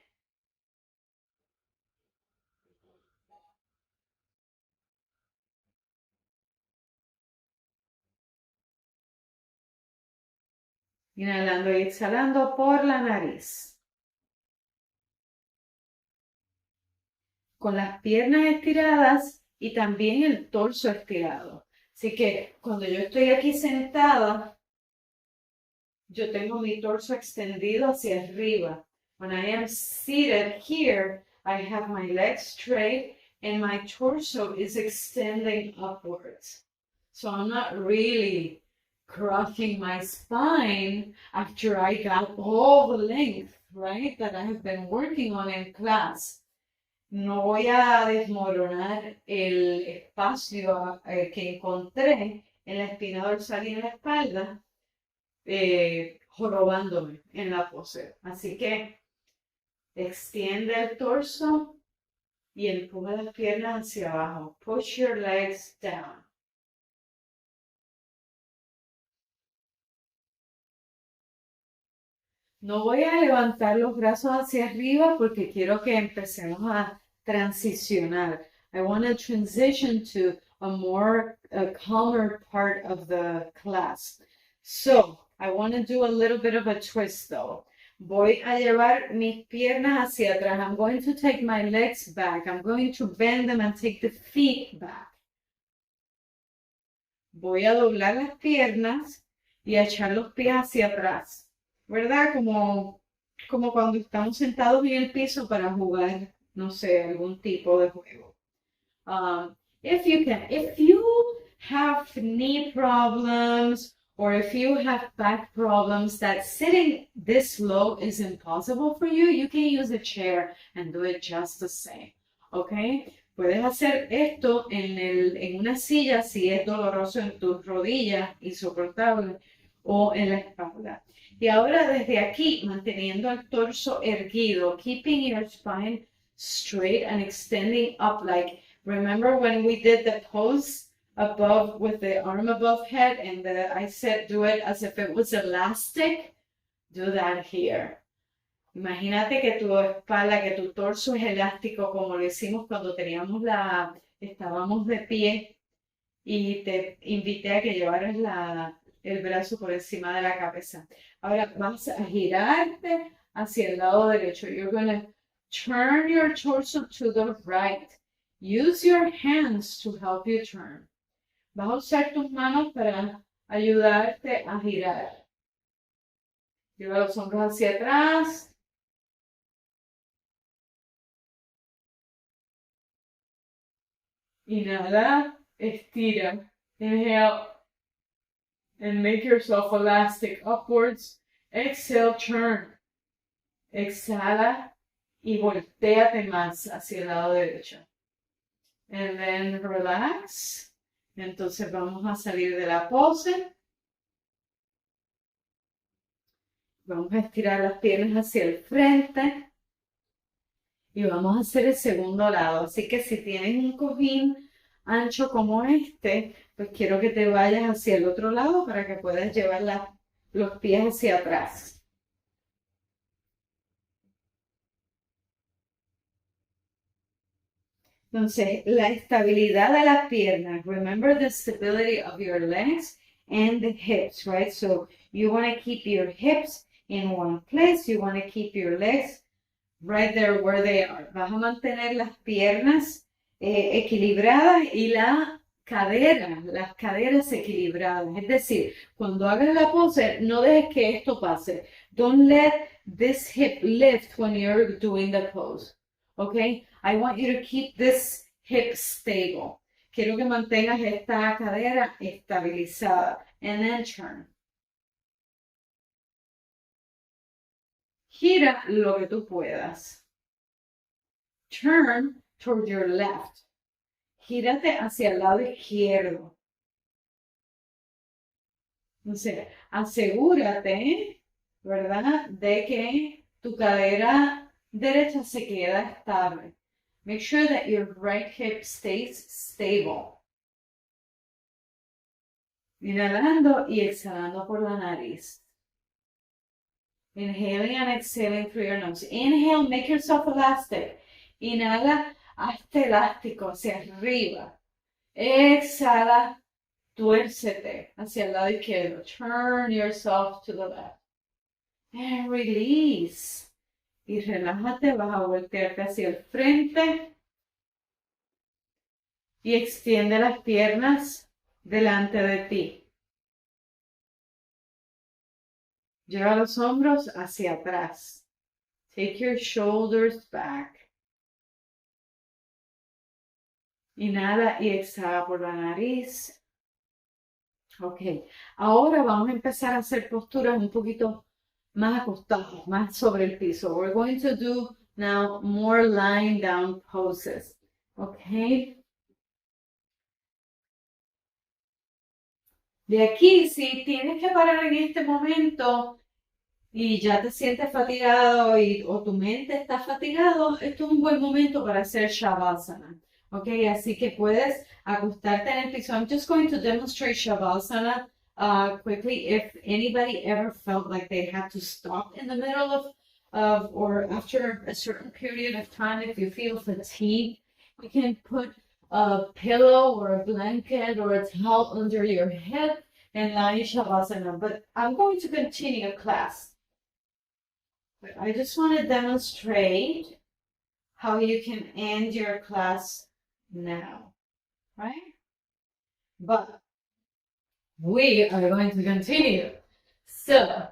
Speaker 1: Inhalando y exhalando por la nariz. Con las piernas estiradas y también el torso estirado. Así que cuando yo estoy aquí sentada, yo tengo mi torso extendido hacia arriba. When I am seated here, I have my legs straight and my torso is extending upwards. So I'm not really crushing my spine after I got all the length, right, that I have been working on in class. No voy a desmoronar el espacio que encontré en la espina dorsal y en la espalda, jorobándome en la pose. Así que extiende el torso y empuja las piernas hacia abajo. Push your legs down. No voy a levantar los brazos hacia arriba porque quiero que empecemos a transicionar. I want to transition to a more calmer part of the class. So, I want to do a little bit of a twist though. Voy a llevar mis piernas hacia atrás. I'm going to take my legs back. I'm going to bend them and take the feet back. Voy a doblar las piernas y a echar los pies hacia atrás. ¿Verdad? Como cuando estamos sentados en el piso para jugar, no sé, algún tipo de juego. If you have knee problems or if you have back problems that sitting this low is impossible for you, you can use a chair and do it just the same. ¿Ok? Puedes hacer esto en una silla si es doloroso en tus rodillas, insoportable, o en la espalda. Y ahora desde aquí, manteniendo el torso erguido, keeping your spine straight and extending up. Like, remember when we did the pose above with the arm above head and I said do it as if it was elastic? Do that here. Imagínate que tu espalda, que tu torso es elástico como lo hicimos cuando estábamos de pie y te invité a que llevaras el brazo por encima de la cabeza. Ahora vas a girarte hacia el lado derecho. You're going to turn your torso to the right. Use your hands to help you turn. Vas a usar tus manos para ayudarte a girar. Lleva los hombros hacia atrás. Inhala, estira. Inhale. And make yourself elastic upwards. Exhale, turn. Exhala y volteate más hacia el lado derecho. And then relax. Entonces vamos a salir de la pose. Vamos a estirar las piernas hacia el frente. Y vamos a hacer el segundo lado. Así que si tienes un cojín ancho como este, pues quiero que te vayas hacia el otro lado para que puedas llevar los pies hacia atrás. Entonces, la estabilidad de las piernas. Remember the stability of your legs and the hips, right? So you want to keep your hips in one place. You want to keep your legs right there where they are. Vas a mantener las piernas equilibradas y la las caderas equilibradas. Es decir, cuando hagas la pose, no dejes que esto pase. Don't let this hip lift when you're doing the pose. Okay? I want you to keep this hip stable. Quiero que mantengas esta cadera estabilizada. And then turn. Gira lo que tú puedas. Turn toward your left. Gírate hacia el lado izquierdo. Entonces, asegúrate, ¿verdad?, de que tu cadera derecha se queda estable. Make sure that your right hip stays stable. Inhalando y exhalando por la nariz. Inhaling and exhaling through your nose. Inhale, make yourself elastic. Inhala, hazte elástico hacia arriba. Exhala, tuércete hacia el lado izquierdo. Turn yourself to the left. And release. Y relájate, vas a voltearte hacia el frente. Y extiende las piernas delante de ti. Lleva los hombros hacia atrás. Take your shoulders back. Inhala y exhala por la nariz. Ok, ahora vamos a empezar a hacer posturas un poquito más acostadas, más sobre el piso. We're going to do now more lying down poses. Ok. De aquí, si tienes que parar en este momento y ya te sientes fatigado o tu mente está fatigado, esto es un buen momento para hacer Shavasana. Ok, así que puedes acostarte en el piso. I'm just going to demonstrate Shavasana quickly. If anybody ever felt like they had to stop in the middle of or after a certain period of time, if you feel fatigued, you can put a pillow or a blanket or a towel under your head and lie in Shavasana. But I'm going to continue class. But I just want to demonstrate how you can end your class now, right? But we are going to continue. So,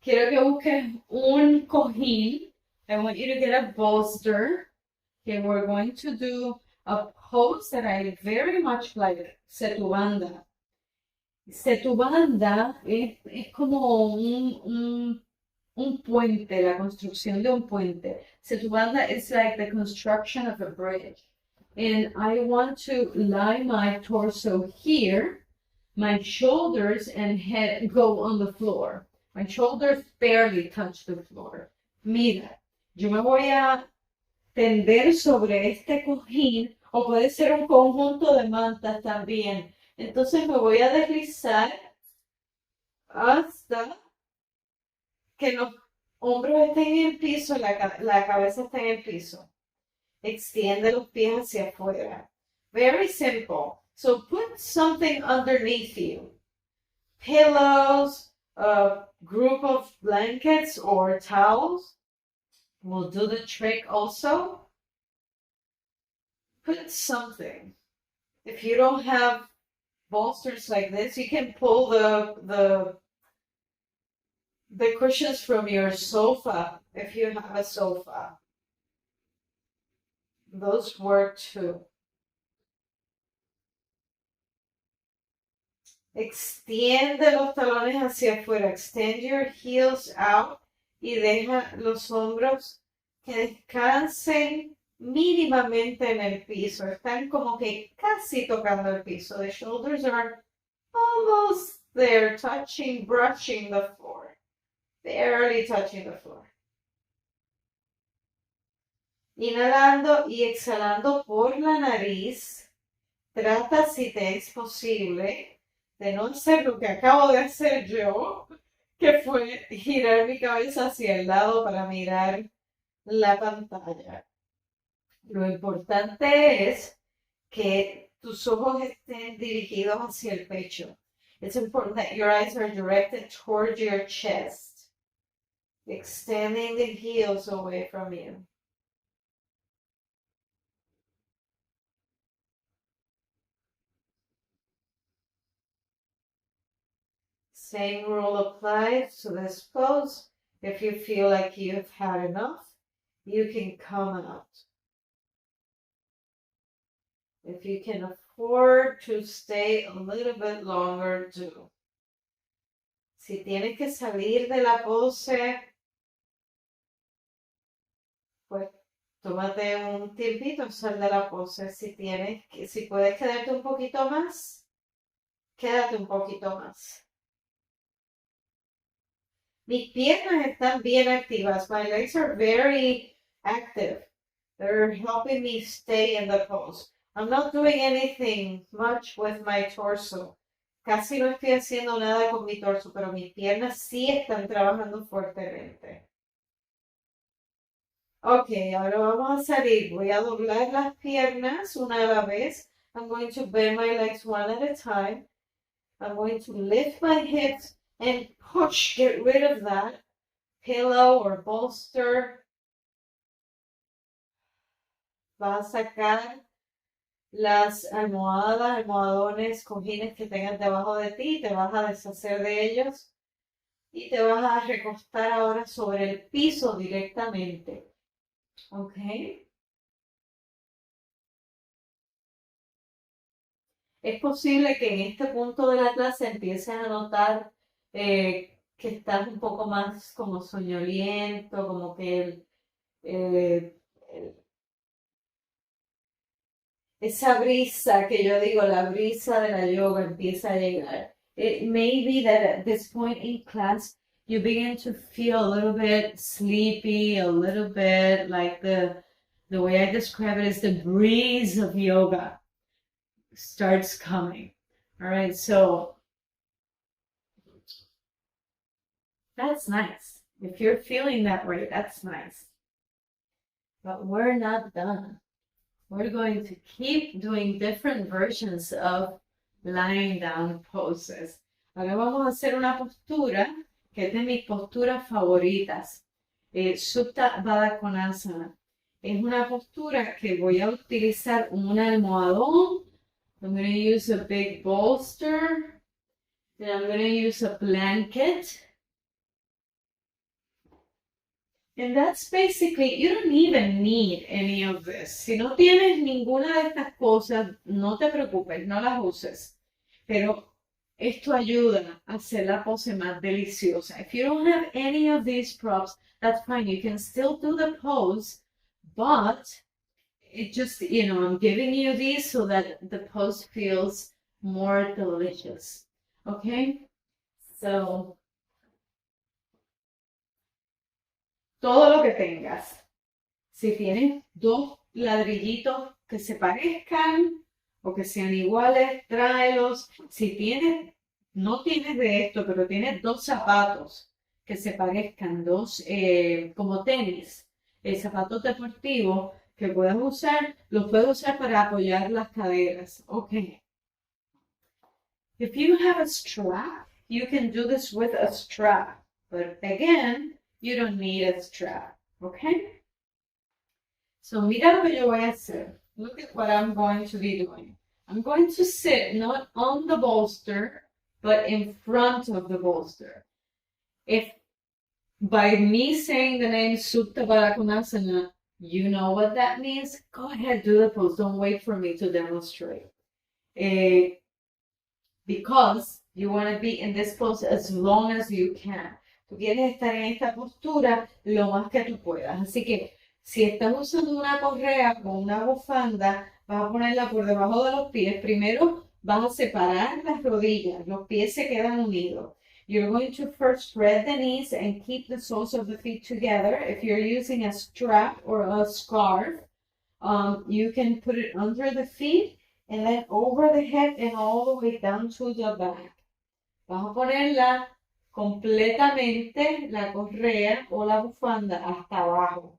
Speaker 1: quiero que busques un cojín. I want you to get a bolster. Okay, we're going to do a pose that I very much like, Setubandha. Setubandha es como un puente, la construcción de un puente. Setubandha is like the construction of a bridge. And I want to lie my torso here. My shoulders and head go on the floor. My shoulders barely touch the floor. Mira, yo me voy a tender sobre este cojín, o puede ser un conjunto de mantas también. Entonces me voy a deslizar hasta que los hombros estén en el piso, la cabeza esté en el piso. Extiende los pies hacia afuera. Very simple. So put something underneath you. Pillows, a group of blankets or towels will do the trick also. Put something. If you don't have bolsters like this, you can pull the cushions from your sofa if you have a sofa. Those work too. Extiende los talones hacia afuera. Extend your heels out y deja los hombros que descansen mínimamente en el piso. Están como que casi tocando el piso. The shoulders are almost there, touching, brushing the floor. Barely touching the floor. Inhalando y exhalando por la nariz. Trata, si te es posible, de no hacer lo que acabo de hacer yo, que fue girar mi cabeza hacia el lado para mirar la pantalla. Lo importante es que tus ojos estén dirigidos hacia el pecho. It's important that your eyes are directed towards your chest, extending the heels away from you. Same rule applies to this pose. If you feel like you've had enough, you can come out. If you can afford to stay a little bit longer, do. Si tienes que salir de la pose, pues tómate un tiempito, sal de la pose. Si puedes quedarte un poquito más, quédate un poquito más. Mis piernas están bien activas. My legs are very active. They're helping me stay in the pose. I'm not doing anything much with my torso. Casi no estoy haciendo nada con mi torso, pero mis piernas sí están trabajando fuertemente. Ok, ahora vamos a salir. Voy a doblar las piernas una a la vez. I'm going to bend my legs one at a time. I'm going to lift my hips and push, get rid of that pillow or bolster. Vas a sacar las almohadas, almohadones, cojines que tengas debajo de ti, te vas a deshacer de ellos y te vas a recostar ahora sobre el piso directamente. ¿Ok? Es posible que en este punto de la clase empieces a notar que estás un poco más como soñoliento, como que esa brisa que yo digo, la brisa de la yoga empieza a llegar. It may be that at this point in class, you begin to feel a little bit sleepy, a little bit like the way I describe it is the breeze of yoga starts coming. All right, so that's nice. If you're feeling that way, that's nice. But we're not done. We're going to keep doing different versions of lying down poses. Ahora vamos a hacer una postura que es de mis posturas favoritas. Supta Baddha Konasana. Es una postura que voy a utilizar un almohadón. I'm going to use a big bolster. And I'm going to use a blanket. And that's basically, you don't even need any of this. Si no tienes ninguna de estas cosas, no te preocupes, no las uses. Pero esto ayuda a hacer la pose más deliciosa. If you don't have any of these props, that's fine. You can still do the pose, but it just, I'm giving you these so that the pose feels more delicious. Okay? So, todo lo que tengas. Si tienes dos ladrillitos que se parezcan o que sean iguales, tráelos. Si no tienes de esto, pero tienes dos zapatos que se parezcan, dos como tenis, zapatos deportivos que puedas usar, los puedes usar para apoyar las caderas. Okay. If you have a strap, you can do this with a strap. But again, you don't need a strap, okay? So mira lo que yo voy a hacer. Look at what I'm going to be doing. I'm going to sit not on the bolster, but in front of the bolster. If by me saying the name Supta Baddha Konasana, you know what that means, go ahead, do the pose. Don't wait for me to demonstrate. Because you want to be in this pose as long as you can. Tú quieres estar en esta postura lo más que tú puedas. Así que si estás usando una correa o una bufanda, vas a ponerla por debajo de los pies. Primero vas a separar las rodillas. Los pies se quedan unidos. You're going to first spread the knees and keep the soles of the feet together. If you're using a strap or a scarf, you can put it under the feet and then over the head and all the way down to the back. Vas a ponerla completamente la correa o la bufanda hasta abajo.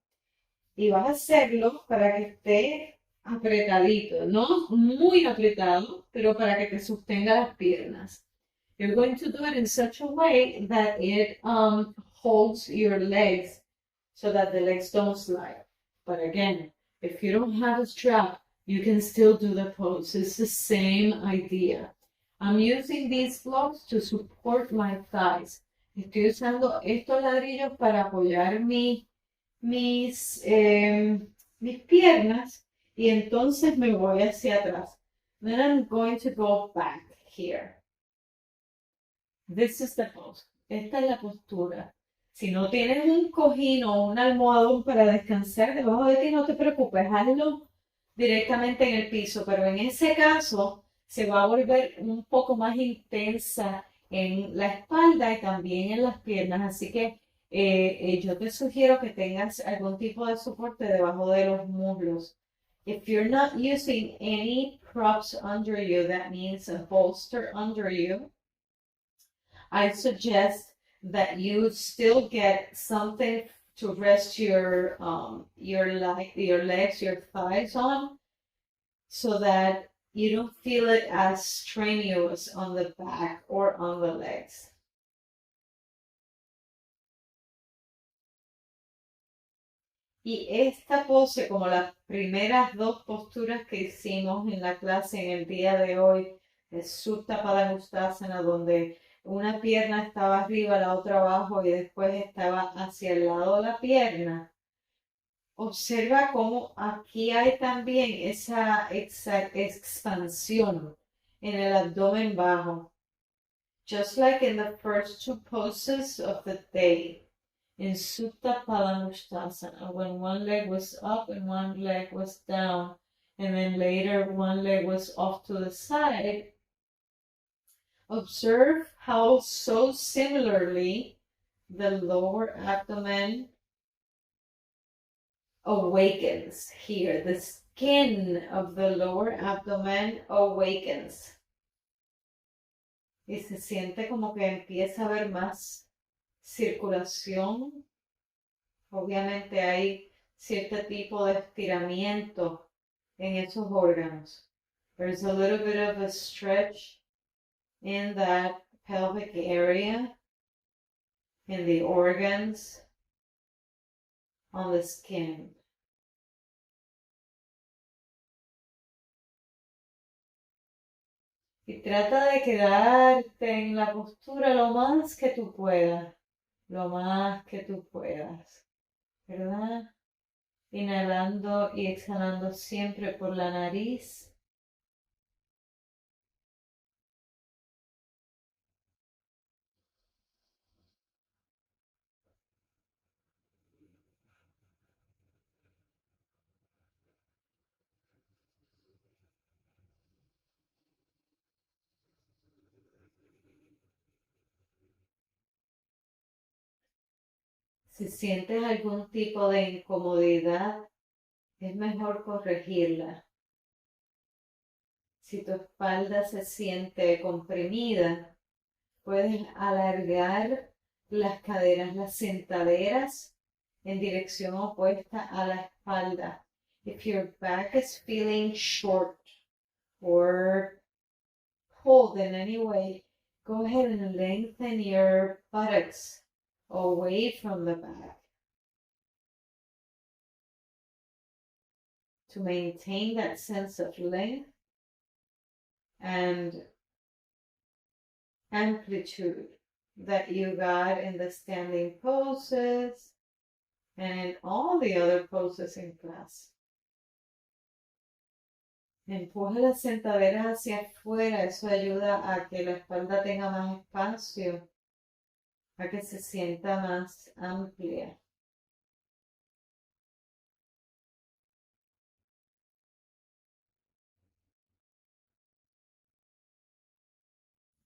Speaker 1: Y vas a hacerlo para que esté apretadito, no muy apretado, pero para que te sostenga las piernas. You're going to do it in such a way that it holds your legs so that the legs don't slide. But again, if you don't have a strap, you can still do the pose. It's the same idea. I'm using these blocks to support my thighs. Estoy usando estos ladrillos para apoyar mis piernas y entonces me voy hacia atrás. Then I'm going to go back here. This is the pose. Esta es la postura. Si no tienes un cojín o un almohadón para descansar debajo de ti, no te preocupes, hazlo directamente en el piso, pero en ese caso se va a volver un poco más intensa en la espalda y también en las piernas, así que yo te sugiero que tengas algún tipo de soporte debajo de los muslos. If you're not using any props under you, that means a bolster under you, I suggest that you still get something to rest your legs, your thighs on, so that you don't feel it as strenuous on the back or on the legs. Y esta pose, como las primeras dos posturas que hicimos en la clase en el día de hoy, es Supta Padangustasana, donde una pierna estaba arriba, la otra abajo y después estaba hacia el lado de la pierna. Observa cómo aquí hay también esa expansión en el abdomen bajo. Just like in the first two poses of the day, in Supta Padangustasana, when one leg was up and one leg was down, and then later one leg was off to the side, observe how so similarly the lower abdomen awakens here. The skin of the lower abdomen awakens. Y se siente como que empieza a haber más circulación. Obviamente hay cierto tipo de estiramiento en esos órganos. There's a little bit of a stretch in that pelvic area, in the organs, on the skin. Y trata de quedarte en la postura lo más que tú puedas, ¿verdad? Inhalando y exhalando siempre por la nariz. Si sientes algún tipo de incomodidad, es mejor corregirla. Si tu espalda se siente comprimida, puedes alargar las caderas, las sentaderas en dirección opuesta a la espalda. If your back is feeling short or pulled in any way, go ahead and lengthen your buttocks away from the back to maintain that sense of length and amplitude that you got in the standing poses and in all the other poses in class. Empuja las sentaderas hacia afuera, eso ayuda a que la espalda tenga más espacio, a que se sienta más amplia.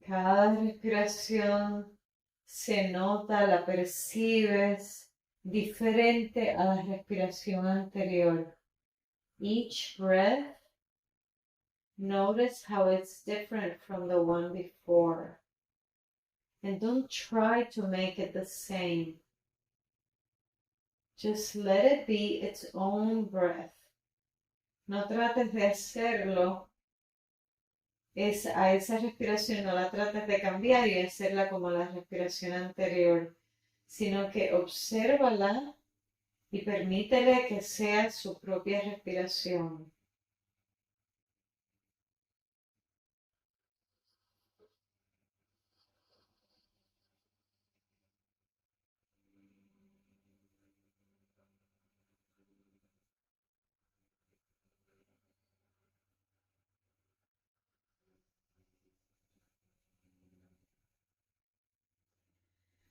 Speaker 1: Cada respiración se nota, la percibes diferente a la respiración anterior. Each breath, notice how it's different from the one before. And don't try to make it the same. Just let it be its own breath. No trates de hacerlo a esa respiración, no la trates de cambiar y hacerla como la respiración anterior, sino que obsérvala y permítele que sea su propia respiración.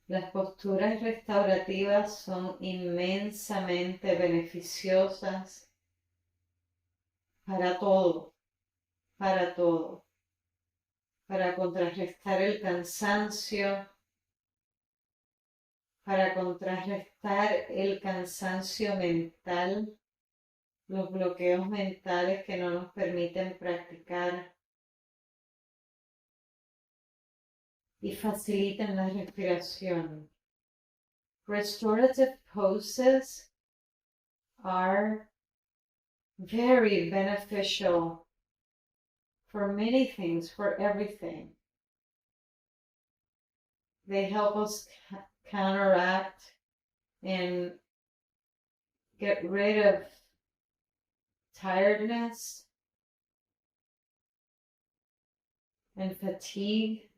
Speaker 1: Las posturas restaurativas son inmensamente beneficiosas para todo, para todo, para contrarrestar el cansancio, para contrarrestar el cansancio mental, los bloqueos mentales que no nos permiten practicar y facilitan la respiración. Restorative poses are very beneficial for many things, for everything. They help us counteract and get rid of tiredness and fatigue.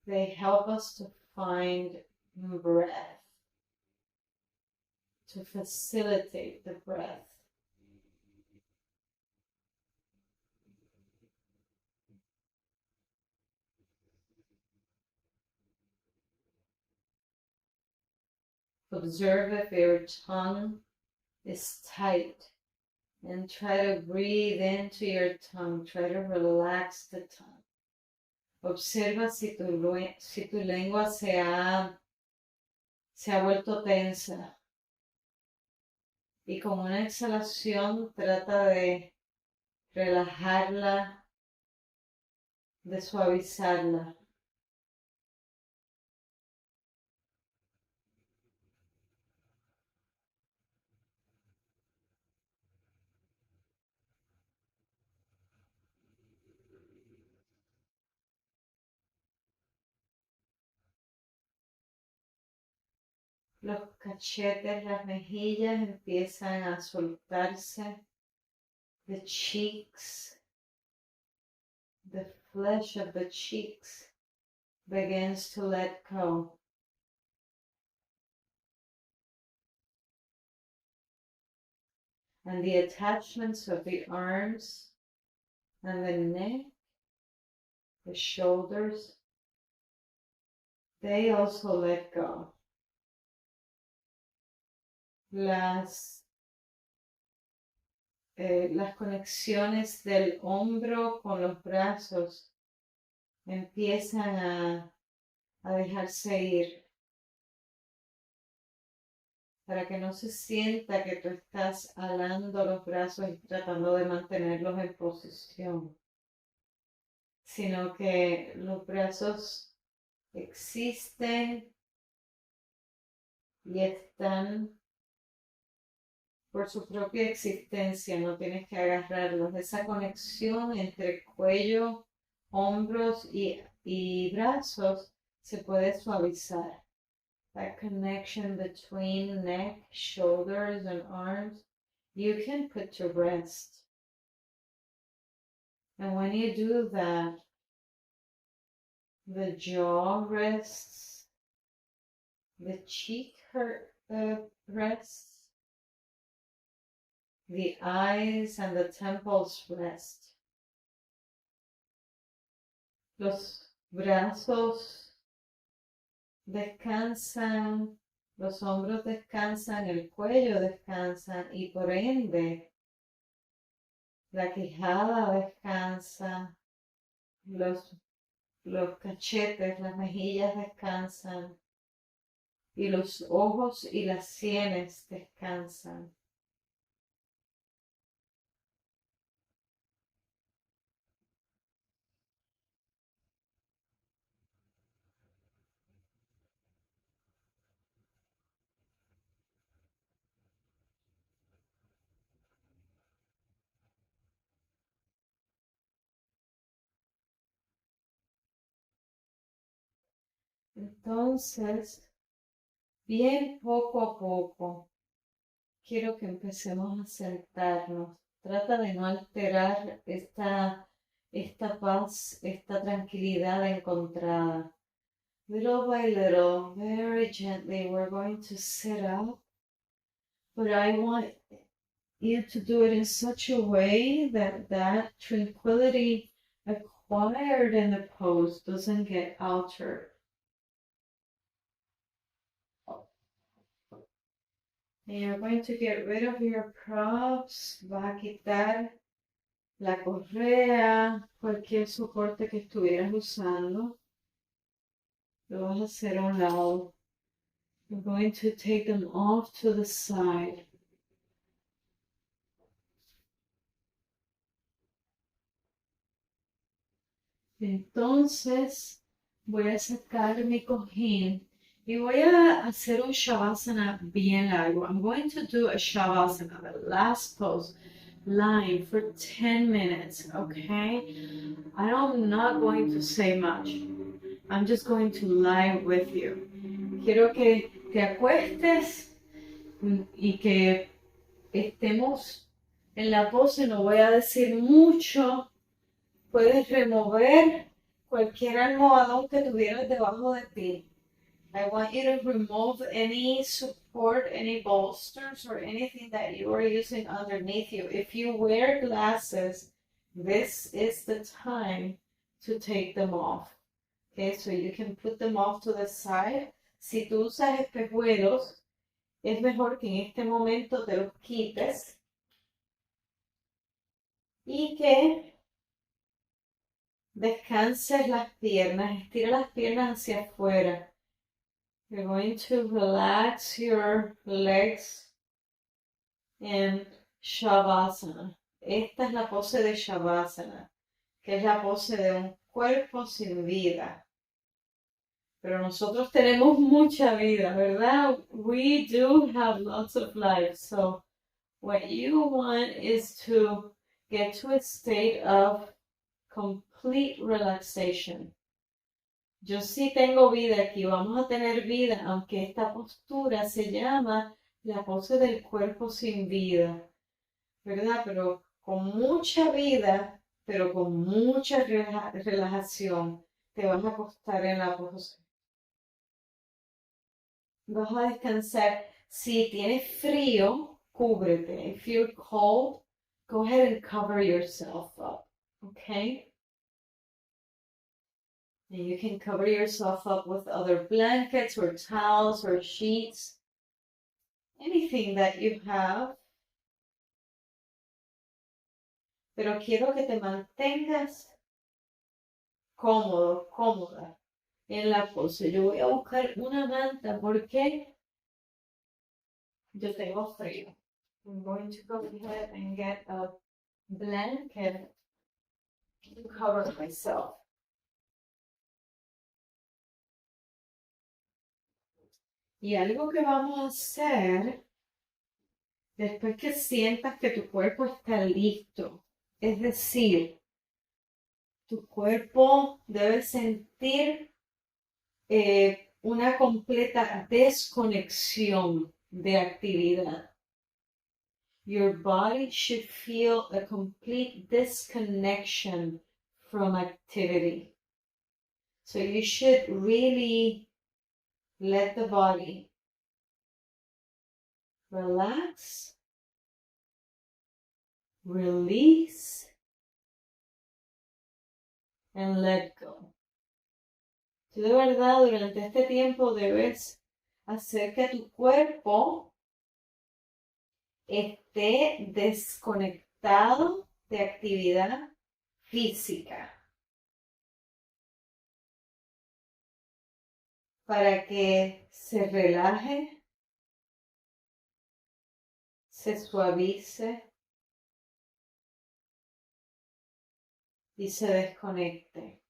Speaker 1: They help us to find breath, to facilitate the breath. Observe if your tongue is tight and try to breathe into your tongue. Try to relax the tongue. Observa si tu lengua se ha vuelto tensa. Y con una exhalación trata de relajarla, de suavizarla. Los cachetes, las mejillas empiezan a soltarse. The cheeks, the flesh of the cheeks begins to let go. And the attachments of the arms and the neck, the shoulders, they also let go. Las conexiones del hombro con los brazos empiezan a dejarse ir, para que no se sienta que tú estás alando los brazos y tratando de mantenerlos en posición, sino que los brazos existen y están por su propia existencia, no tienes que agarrarlos. Esa conexión entre cuello, hombros y brazos se puede suavizar. That connection between neck, shoulders, and arms, you can put to rest. And when you do that, the jaw rests, the cheek rests, the eyes and the temples rest. Los brazos descansan, los hombros descansan, el cuello descansa y por ende la quijada descansa, los cachetes, las mejillas descansan y los ojos y las sienes descansan. Entonces, bien poco a poco, quiero que empecemos a sentarnos. Trata de no alterar esta paz, esta tranquilidad encontrada. Little by little, very gently, we're going to sit up, but I want you to do it in such a way that that tranquility acquired in the pose doesn't get altered. And you're going to get rid of your props. Va a quitar la correa, cualquier soporte que estuvieras usando. Lo vas a hacer a un lado. You're going to take them off to the side. Entonces voy a sacar mi cojín y voy a hacer un Shavasana bien largo. I'm going to do a Shavasana, the last pose, lying for 10 minutes, okay? I'm not going to say much. I'm just going to lie with you. Quiero que te acuestes y que estemos en la pose. No voy a decir mucho. Puedes remover cualquier almohadón que tuvieras debajo de ti. I want you to remove any support, any bolsters, or anything that you are using underneath you. If you wear glasses, this is the time to take them off. Okay, so you can put them off to the side. Si tú usas espejuelos, es mejor que en este momento te los quites y que descanses las piernas, estira las piernas hacia afuera. You're going to relax your legs in Shavasana. Esta es la pose de Shavasana, que es la pose de un cuerpo sin vida. Pero nosotros tenemos mucha vida, ¿verdad? We do have lots of life. So what you want is to get to a state of complete relaxation. Yo sí tengo vida aquí, vamos a tener vida, aunque esta postura se llama la pose del cuerpo sin vida, ¿verdad? Pero con mucha vida, pero con mucha relajación, te vas a acostar en la pose. Vas a descansar. Si tienes frío, cúbrete. If you're cold, go ahead and cover yourself up, okay? And you can cover yourself up with other blankets or towels or sheets, anything that you have. Pero quiero que te mantengas cómodo, cómoda en la pose. Yo voy a buscar una manta porque yo tengo frío. I'm going to go ahead and get a blanket to cover myself. Y algo que vamos a hacer después que sientas que tu cuerpo está listo, es decir, tu cuerpo debe sentir una completa desconexión de actividad. Your body should feel a complete disconnection from activity. So you should really let the body relax, release, and let go. Tú de verdad durante este tiempo debes hacer que tu cuerpo esté desconectado de actividad física para que se relaje, se suavice y se desconecte.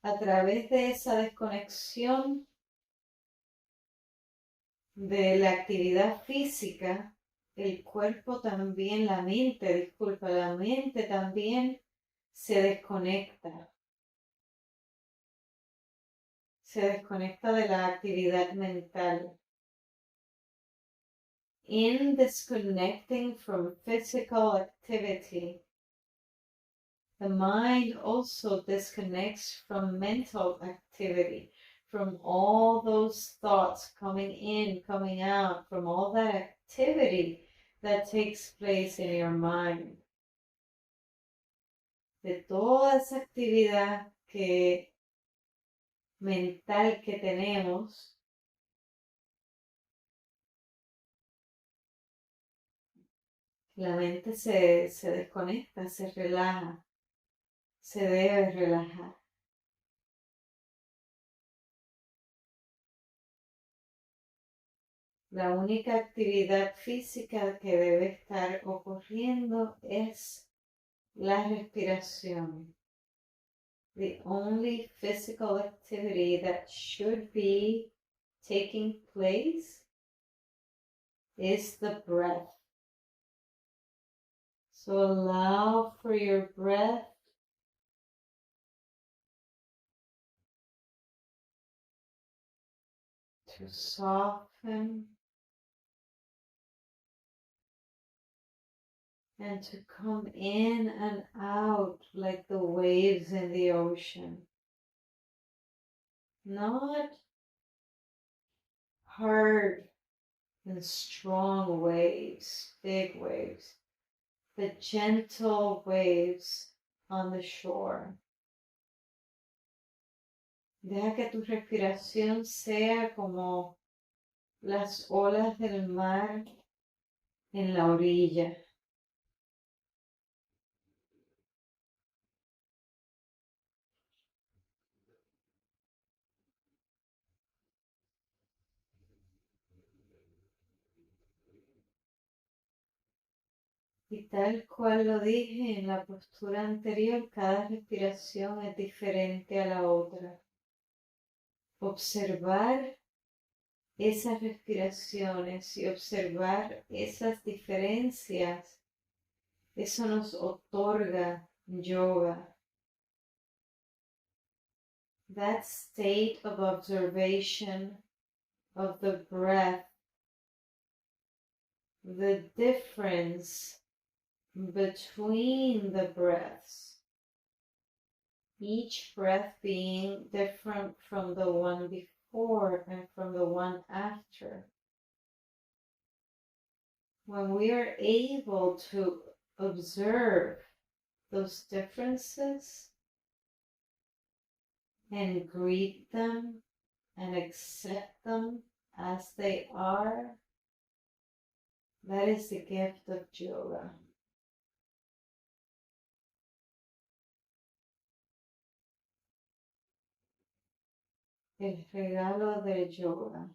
Speaker 1: A través de esa desconexión de la actividad física, el cuerpo también, la mente también se desconecta. Se desconecta de la actividad mental. In disconnecting from physical activity, the mind also disconnects from mental activity, from all those thoughts coming in, coming out, from all that activity that takes place in your mind. De toda esa actividad mental que tenemos, la mente se desconecta, se relaja, se debe relajar. La única actividad física que debe estar ocurriendo es la respiración. The only physical activity that should be taking place is the breath. So allow for your breath to soften and to come in and out like the waves in the ocean. Not hard and strong waves, big waves, but gentle waves on the shore. Deja que tu respiración sea como las olas del mar en la orilla. Y tal cual lo dije en la postura anterior, cada respiración es diferente a la otra. Observar esas respiraciones y observar esas diferencias, eso nos otorga yoga. That state of observation of the breath, the difference between the breaths, each breath being different from the one before and from the one after. When we are able to observe those differences and greet them and accept them as they are, that is the gift of yoga. El regalo del yoga.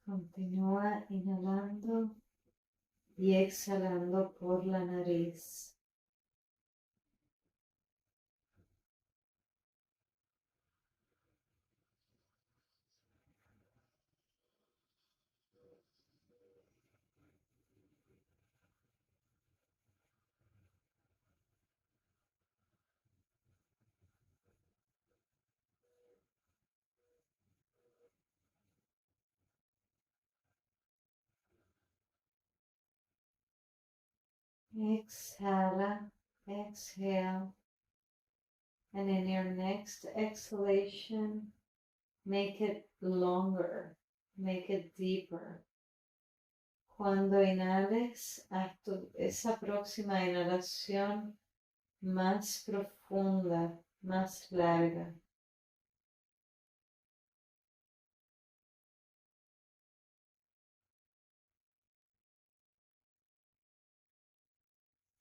Speaker 1: Continúa inhalando y exhalando por la nariz. Exhala, exhale, and in your next exhalation, make it longer, make it deeper. Cuando inhales, haz esa próxima inhalación más profunda, más larga.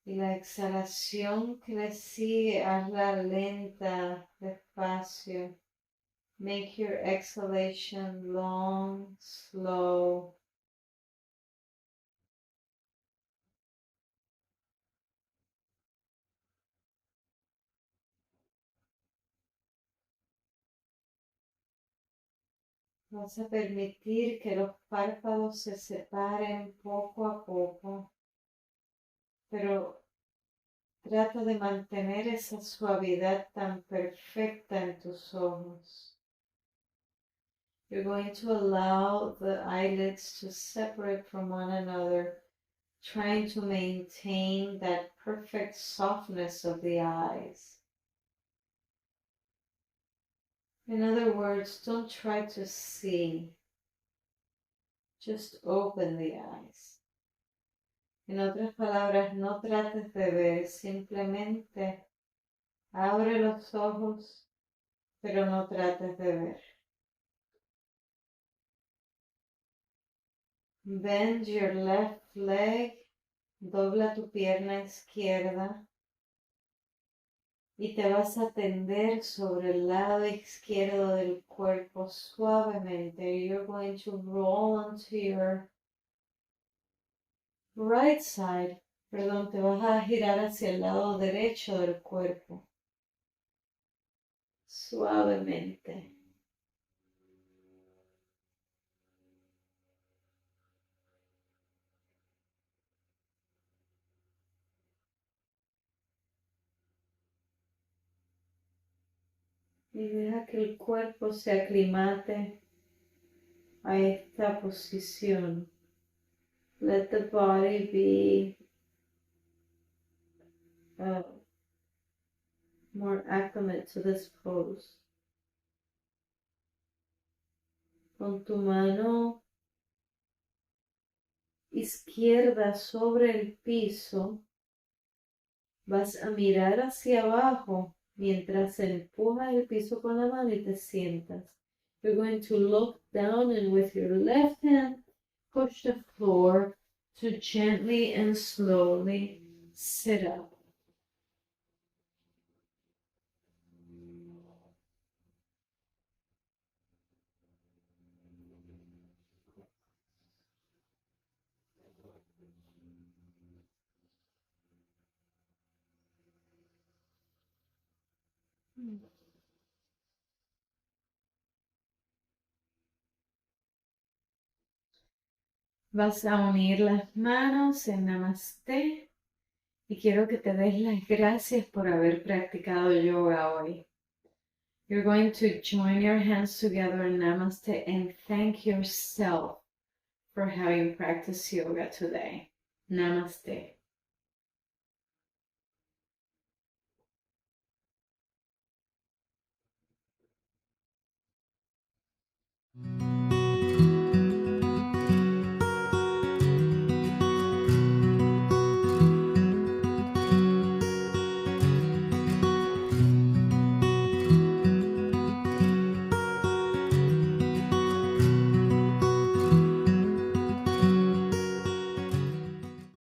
Speaker 1: Y la exhalación que le sigue, hazla lenta, despacio. Make your exhalation long, slow. Vas a permitir que los párpados se separen poco a poco, pero trata de mantener esa suavidad tan perfecta en tus ojos. You're going to allow the eyelids to separate from one another, trying to maintain that perfect softness of the eyes. In other words, don't try to see, just open the eyes. En otras palabras, no trates de ver, simplemente abre los ojos, pero no trates de ver. Bend your left leg, dobla tu pierna izquierda y te vas a tender sobre el lado izquierdo del cuerpo suavemente. You're going to roll onto your right side. Perdón, te vas a girar hacia el lado derecho del cuerpo. Suavemente. Y deja que el cuerpo se aclimate a esta posición. Let the body be more acclimate to this pose. Con tu mano izquierda sobre el piso, vas a mirar hacia abajo mientras empujas el piso con la mano y te sientas. You're going to look down and with your left hand push the floor to gently and slowly sit up. Vas a unir las manos en Namaste y quiero que te des las gracias por haber practicado yoga hoy. You're going to join your hands together in Namaste and thank yourself for having practiced yoga today. Namaste.